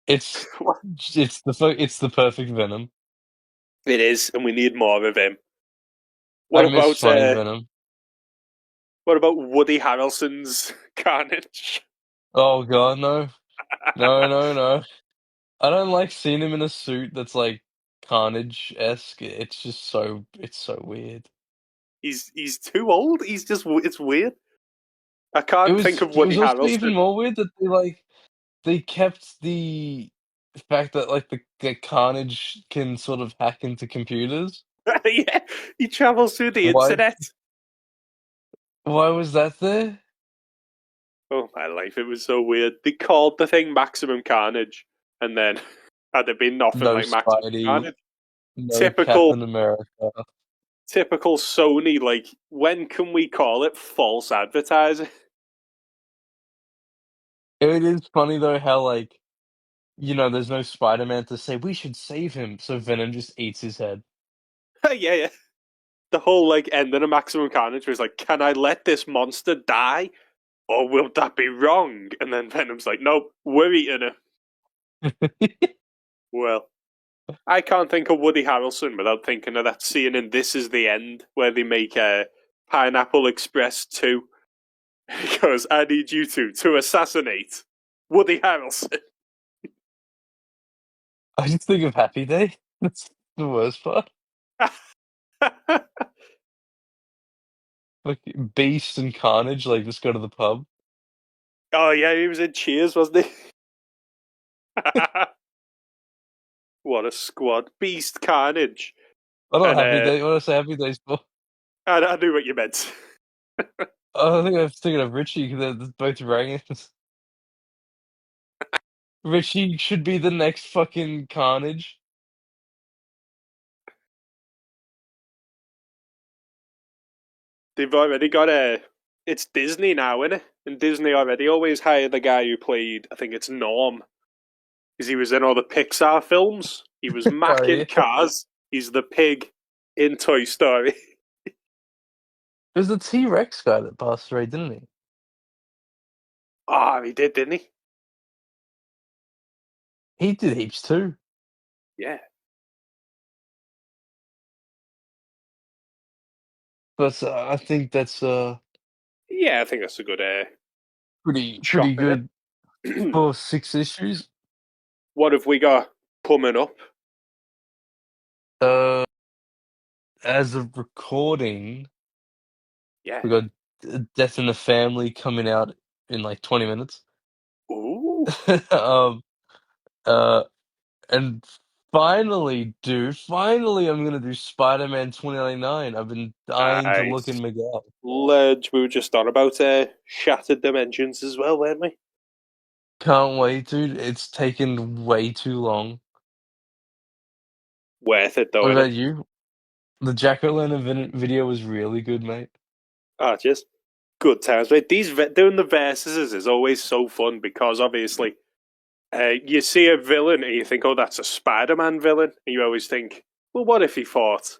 It's it's the perfect Venom. It is, and we need more of him. What I miss about funny Venom. what about Woody Harrelson's Carnage? Oh god, no. No, no, no. I don't like seeing him in a suit that's like Carnage-esque. It's so weird. He's too old. He's just it's weird. I It can't think was of it Woody was also even Harrelson. more weird that they kept the fact that like the Carnage can sort of hack into computers. Yeah, he travels through the Why internet. why was that there? Oh my life, it was so weird. They called the thing Maximum Carnage, and then had it been nothing No like Maximum Spidey, Carnage, no typical Captain America. typical Sony. Like, when can we call it false advertising? It is funny though how like there's no Spider-Man to say we should save him, so Venom just eats his head. Yeah, yeah. The whole like ending of Maximum Carnage was like, can I let this monster die, or will that be wrong? And then Venom's like, nope, we're eating it. Well, I can't think of Woody Harrelson without thinking of that scene in This Is the End where they make Pineapple Express 2. He goes, I need you to assassinate Woody Harrelson. I just think of Happy Day. That's the worst part. Like Beast and Carnage, like just go to the pub. Oh, yeah, he was in Cheers, wasn't he? What a squad. Beast Carnage. I don't And Happy Day. What did I say Happy Days for? I knew what you meant. Oh, I think I was thinking of Richie because they're both Rangers. Richie should be the next fucking Carnage. They've already got a. It's Disney now, isn't it? And Disney already always hired the guy who played, I think it's Norm, because he was in all the Pixar films. He was Oh Mac in yeah. Cars. He's the pig in Toy Story. It was the T-Rex guy that passed away, didn't he? Ah, oh, he did, didn't he? He did heaps too. Yeah. But I think that's Yeah, I think that's a good pretty chop in good it. for 6 issues. What have we got coming up? Uh, as of recording, Yeah. we got Death in the Family coming out in like 20 minutes. Ooh. um, uh, and finally, I'm gonna do Spider-Man 2099. I've been dying to look in Nice. Miguel. Ledge, we were just on about Shattered Dimensions as well, weren't we? Can't wait, dude. It's taken way too long. Worth it though, What innit? about you? The Jack-O-Lantern video was really good, mate. Ah, just good times, mate. Doing the verses is always so fun because obviously you see a villain and you think, oh, that's a Spider-Man villain, and you always think, well, what if he fought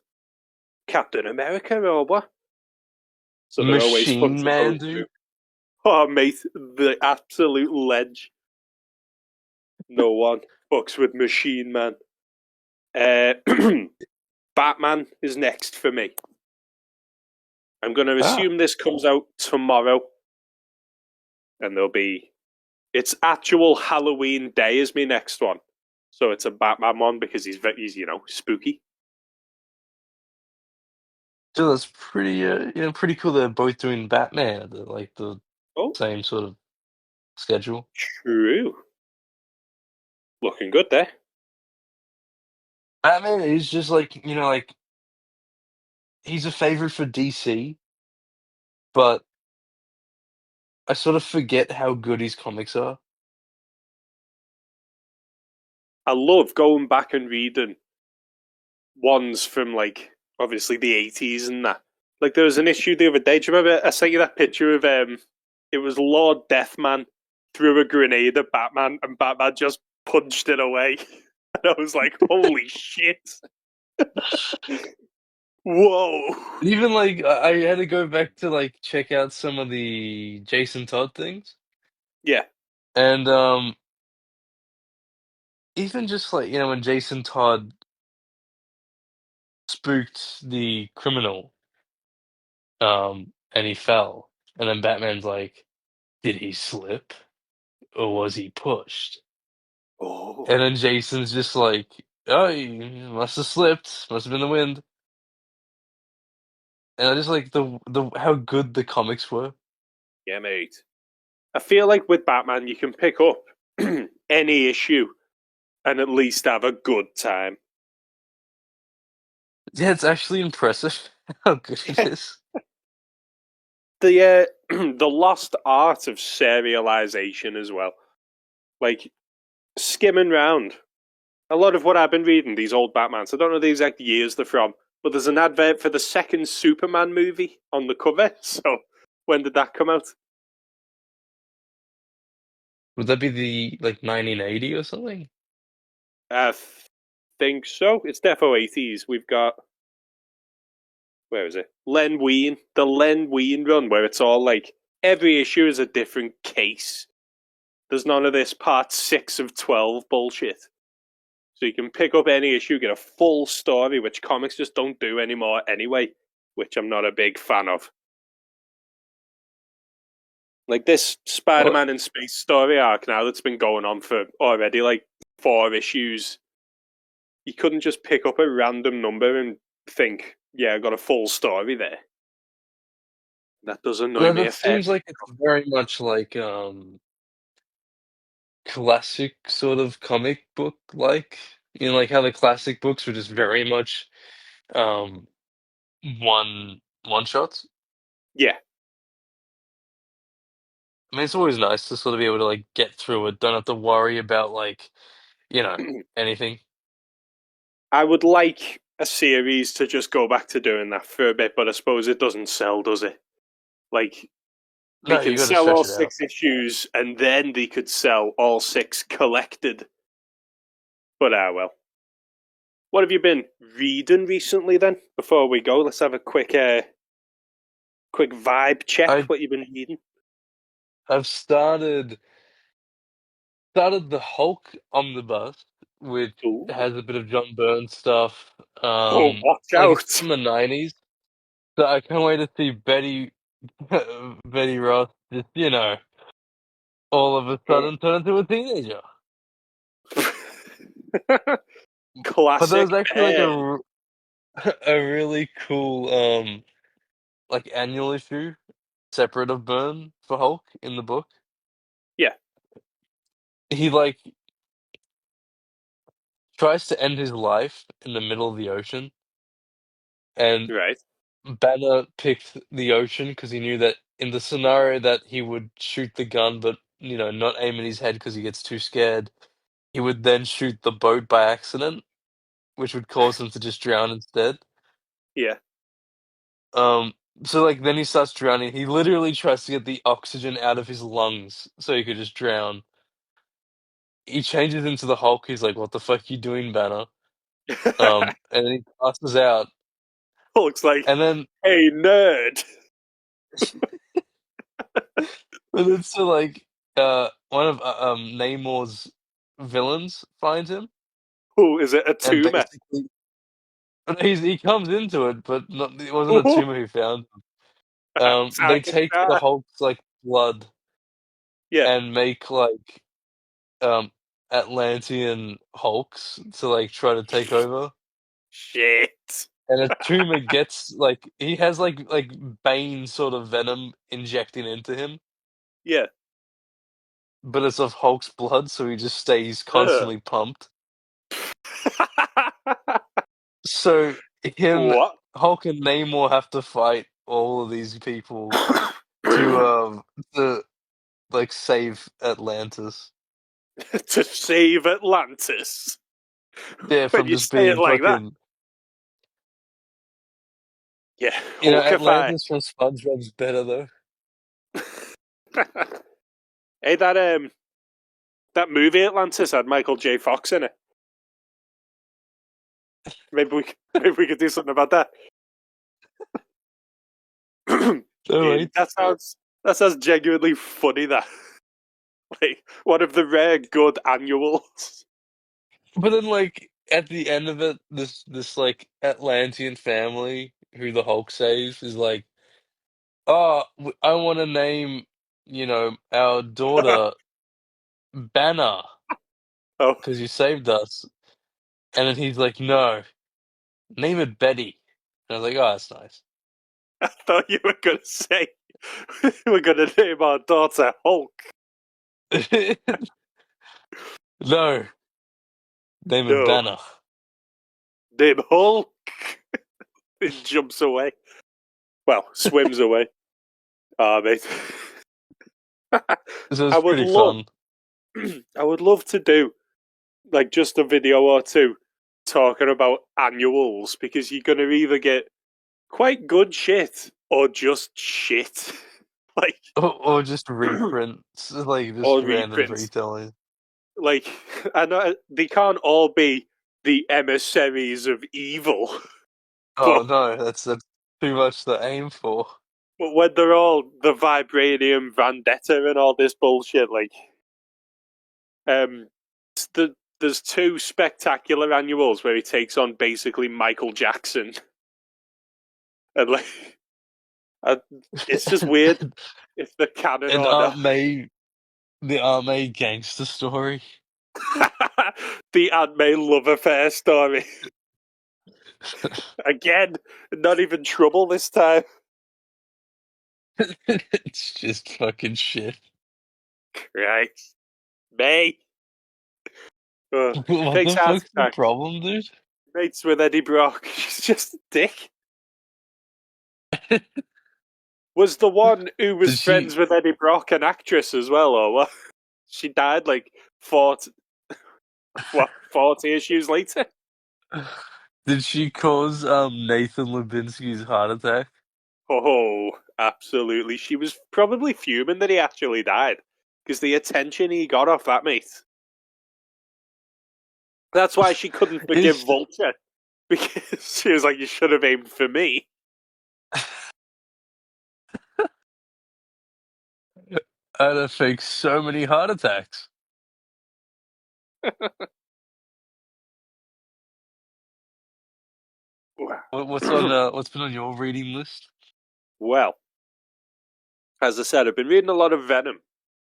Captain America or what? So they're always fun Machine to go Man, through. dude. Oh, mate, the absolute ledge. No one fucks with Machine Man. Uh, Batman is next for me. I'm going to Ah, assume this comes out tomorrow, and there'll be. It's actual Halloween day is my next one, so it's a Batman one because he's spooky. dude, that's pretty, pretty cool. They're both doing Batman, like the Oh, same sort of schedule. true. Looking good there. Batman is just like, like he's a favorite for DC, but I sort of forget how good his comics are. I love going back and reading ones from like obviously the 80s and that. Like there was an issue the other day. Do you remember I sent you that picture of it was Lord Deathman threw a grenade at Batman and Batman just punched it away. And I was like, holy shit. Whoa. Even like I had to go back to like check out some of the Jason Todd things, Yeah. and even just like when Jason Todd spooked the criminal, and he fell, and then Batman's like, did he slip or was he pushed? Oh. And then Jason's just like, oh, he must have slipped, must have been the wind. And I just like the how good the comics were. Yeah, mate. I feel like with Batman you can pick up any issue and at least have a good time. Yeah, it's actually impressive how good it is. The the lost art of serialization as well. Like skimming round. A lot of what I've been reading, these old Batmans, I don't know the exact years they're from, but there's an advert for the second Superman movie on the cover. So when did that come out? Would that be the like 1980 or something? I think so. It's defo 80s. We've got where is it? Len Wein, the Len Wein run, where it's all like every issue is a different case. There's none of this part 6 of 12 bullshit. So you can pick up any issue, get a full story, which comics just don't do anymore anyway, which I'm not a big fan of. Like this Well, Spider-Man in space story arc now that's been going on for already like 4 issues. You couldn't just pick up a random number and think, yeah, I got a full story there. That does annoy me that a fair. seems like it's very much like classic sort of comic book like. Like how the classic books were just very much um one shots. Yeah, I mean, it's always nice to sort of be able to like get through it. Don't have to worry about like, you know, anything. I would like a series to just go back to doing that for a bit, but I suppose it doesn't sell, does it? Like they No, can you got to sell all stretch it out. 6 issues and then they could sell all 6 collected. But well. What have you been reading recently then? Before we go, let's have a quick vibe check. I What you've been reading? I've started the Hulk omnibus, which Ooh. has a bit of John Byrne stuff. Oh, watch Like it's out! from the '90s, so I can't wait to see Betty Betty Ross just all of a sudden turn into a teenager. But there Classic was actually like bear. a really cool like annual issue separate of Byrne for Hulk in the book. Yeah, He like tries to end his life in the middle of the ocean, and right. Banner picked the ocean because he knew that in the scenario that he would shoot the gun, but not aim at his head because he gets too scared. He would then shoot the boat by accident, which would cause him to just drown instead. Yeah. Um, so like then he starts drowning. He literally tries to get the oxygen out of his lungs so he could just drown. He changes into the Hulk. He's like, "What the fuck you doing, Banner?" And then he passes out. Hulk's like, And then, hey, nerd. but then so like, one of Namor's villains finds him, Oh, is it a and tumor? basically, he comes into it, but not, it wasn't a Oh, tumor who found him. They Tiger take the Star. Hulk's like blood Yeah. and make like um Atlantean Hulks to like try to take over. Shit. And a tumor gets like he has like Bane sort of venom injecting into him, Yeah. but it's of Hulk's blood, so he just stays Ugh. constantly pumped. So him, What? Hulk and Namor have to fight all of these people to like save Atlantis. To save Atlantis. Yeah, When from you just say it being like that. fucking, Yeah, Hulkify. Atlantis from SpongeBob's better though. Hey, that movie Atlantis had Michael J. Fox in it. Maybe we could do something about that. So Dude, wait, that sounds genuinely funny. That like one of the rare good annuals. but then like at the end of it, this like Atlantean family who the Hulk saves is like, oh, I want to name, our daughter Banner Oh, because you saved us. And then he's like, no, name it Betty. And I was like, oh, that's nice. I thought you were gonna say we're gonna name our daughter Hulk. No, name it No, Banner. name Hulk. It jumps away. Well, swims away. Ah, mate. So I it's would pretty love, fun. I would love to do like just a video or two talking about annuals because you're gonna either get quite good shit or just shit, like Or just reprints, like just or random reprints. retelling. Like I know they can't all be the emissaries of evil, Oh but no, that's too much to aim for. when they're all the vibranium vendetta and all this bullshit, like um, there's two spectacular annuals where he takes on basically Michael Jackson, and like I, it's just weird if they're canon And or not. The Aunt May gangster story. The Aunt May love affair story again. Not even trouble this time. It's just fucking shit. Right, May. What Takes the heart fuck's the attack. problem, dude? Mates with Eddie Brock. She's just a dick. Was the one who was Did she friends with Eddie Brock an actress as well, or what? She died like 40 issues later? did she cause Nathan Lubinsky's heart attack? Oh, absolutely. She was probably fuming that he actually died because the attention he got off that mate. That's why she couldn't forgive Is Vulture because she was like, "You should have aimed for me." I'd have faked so many heart attacks. What's been on your reading list? Well, as I said, I've been reading a lot of Venom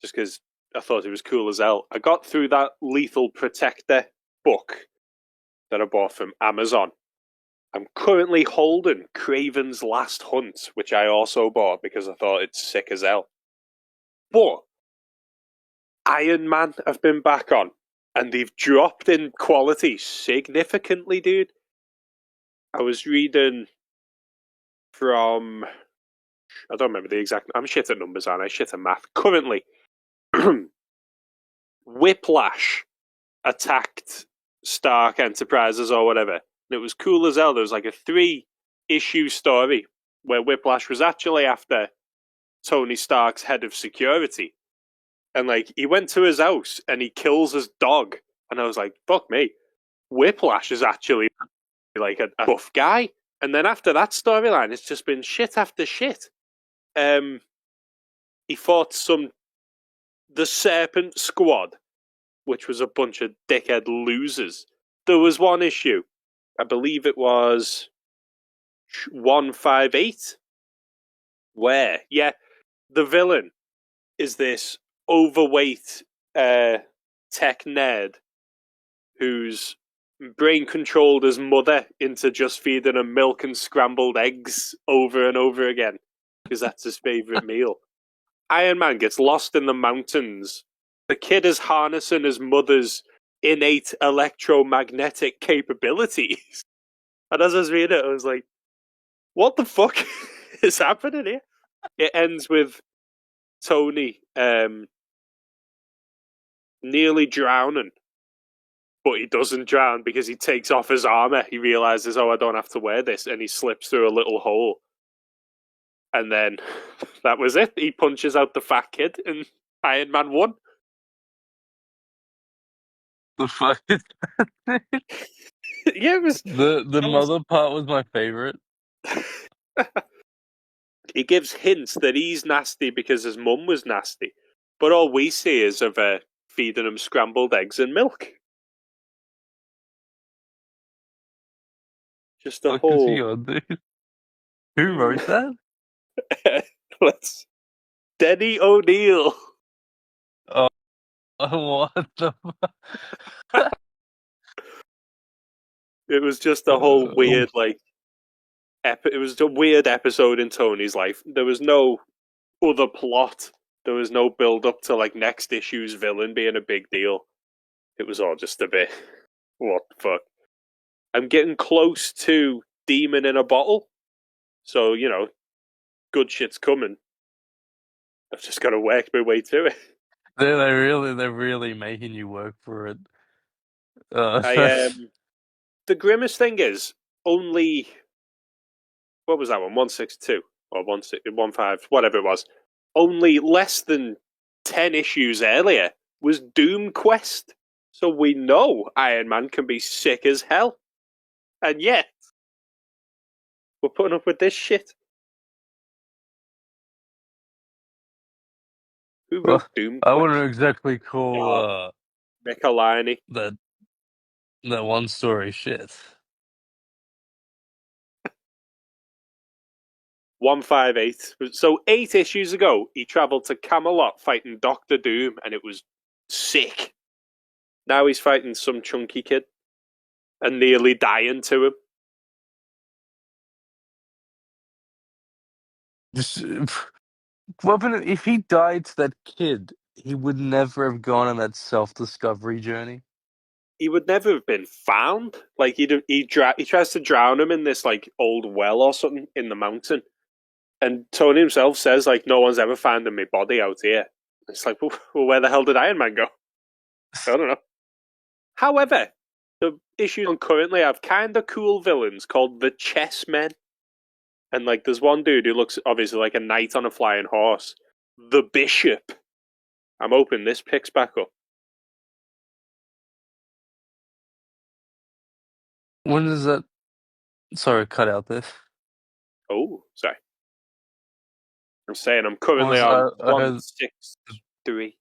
just because I thought it was cool as hell. I got through that Lethal Protector book that I bought from Amazon. I'm currently holding Craven's Last Hunt, which I also bought because I thought it's sick as hell. But Iron Man have been back on, and they've dropped in quality significantly, dude. I was reading from I don't remember the exact. I'm shit at numbers, aren't I? Shit at math. Currently, Whiplash attacked Stark Enterprises or whatever. And it was cool as hell. There was like a 3-issue story where Whiplash was actually after Tony Stark's head of security. And like he went to his house and he kills his dog. And I was like, fuck me. Whiplash is actually like a buff guy. And then after that storyline, it's just been shit after shit. He fought the Serpent Squad, which was a bunch of dickhead losers. There was one issue, I believe it was 158, where, the villain is this overweight tech nerd who's brain controlled his mother into just feeding him milk and scrambled eggs over and over again because that's his favorite meal. Iron Man gets lost in the mountains. The kid is harnessing his mother's innate electromagnetic capabilities. And as I was reading it, I was like, what the fuck is happening here? It ends with Tony nearly drowning, but he doesn't drown because he takes off his armor. He realizes, I don't have to wear this, and he slips through a little hole. And then that was it. He punches out the fat kid, and Iron Man won. The fuck? Yeah, it was. The mother part was my favorite. He gives hints that he's nasty because his mum was nasty, but all we see is of feeding him scrambled eggs and milk. Just a What is he whole. on, dude? Who wrote that? Let's. Denny O'Neil. Oh, what the fuck? It was just a whole weird, it was a weird episode in Tony's life. There was no other plot. There was no build up to next issue's villain being a big deal. It was all just a bit, what the fuck. I'm getting close to Demon in a Bottle. So, good shit's coming. I've just got to work my way to it. They're really making you work for it. The grimmest thing is only, what was that one? 162 or 15, whatever it was. Only less than 10 issues earlier was Doom Quest. So we know Iron Man can be sick as hell. And yet, we're putting up with this shit. Who wrote Doom Quest? I wouldn't exactly call Michelini. that one story shit. 158. So 8 issues ago, he travelled to Camelot fighting Doctor Doom, and it was sick. Now he's fighting some chunky kid and nearly dying to him. Just, if he died to that kid, he would never have gone on that self-discovery journey. He would never have been found. He tries to drown him in this old well or something in the mountain, and Tony himself says no one's ever found my body out here. It's well, where the hell did Iron Man go? I don't know. However, the issues on currently have kind of cool villains called the Chessmen. And there's one dude who looks obviously like a knight on a flying horse. The Bishop. I'm hoping this picks back up. When is that? Sorry, cut out this. Oh, sorry. I'm saying I'm currently on 163.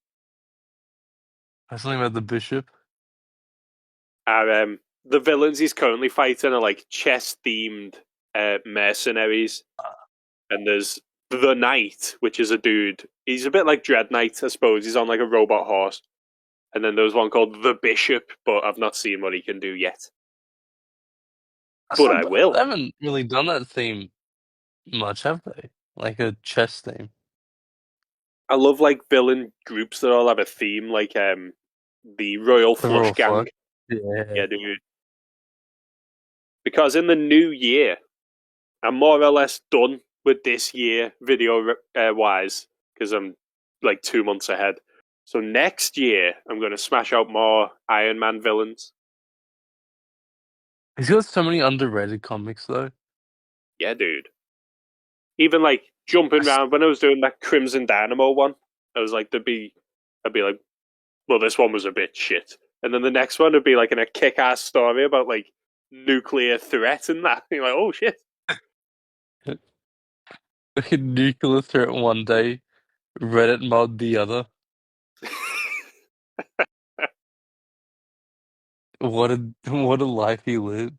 Something about the bishop. The villains he's currently fighting are chess-themed mercenaries. And there's the Knight, which is a dude. He's a bit like Dread Knight, I suppose. He's on a robot horse. And then there's one called the Bishop, but I've not seen what he can do yet. I will. They haven't really done that theme much, have they? Like a chess theme. I love villain groups that all have a theme, the Royal Flush Gang. Yeah, dude. Because in the new year, I'm more or less done with this year video wise, because I'm 2 months ahead. So next year, I'm going to smash out more Iron Man villains. He's got so many underrated comics, though. Yeah, dude. Even jumping around when I was doing that Crimson Dynamo one, I was I'd be like, well, this one was a bit shit, and then the next one would be in a kick-ass story about nuclear threat and that. You're like, oh shit, Like a nuclear threat one day, Reddit mod the other. What a life he lived.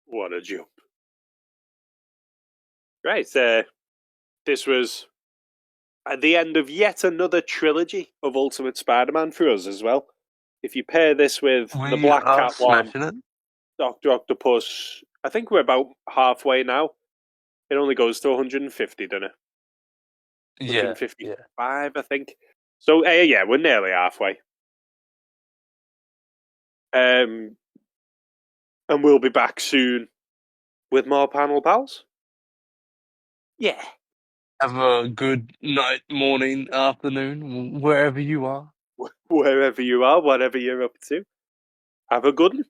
What a jump. Right, this was at the end of yet another trilogy of Ultimate Spider-Man for us as well. If you pair this with the We Black are Cat one, smashing it. Doctor Octopus, I think we're about halfway now. It only goes to 150, doesn't it? Yeah, yeah. 155, I think. So yeah, we're nearly halfway. Um, and we'll be back soon with more panel pals. Yeah, Have a good night, morning, afternoon, wherever you are. wherever you are, whatever you're up to. Have a good one.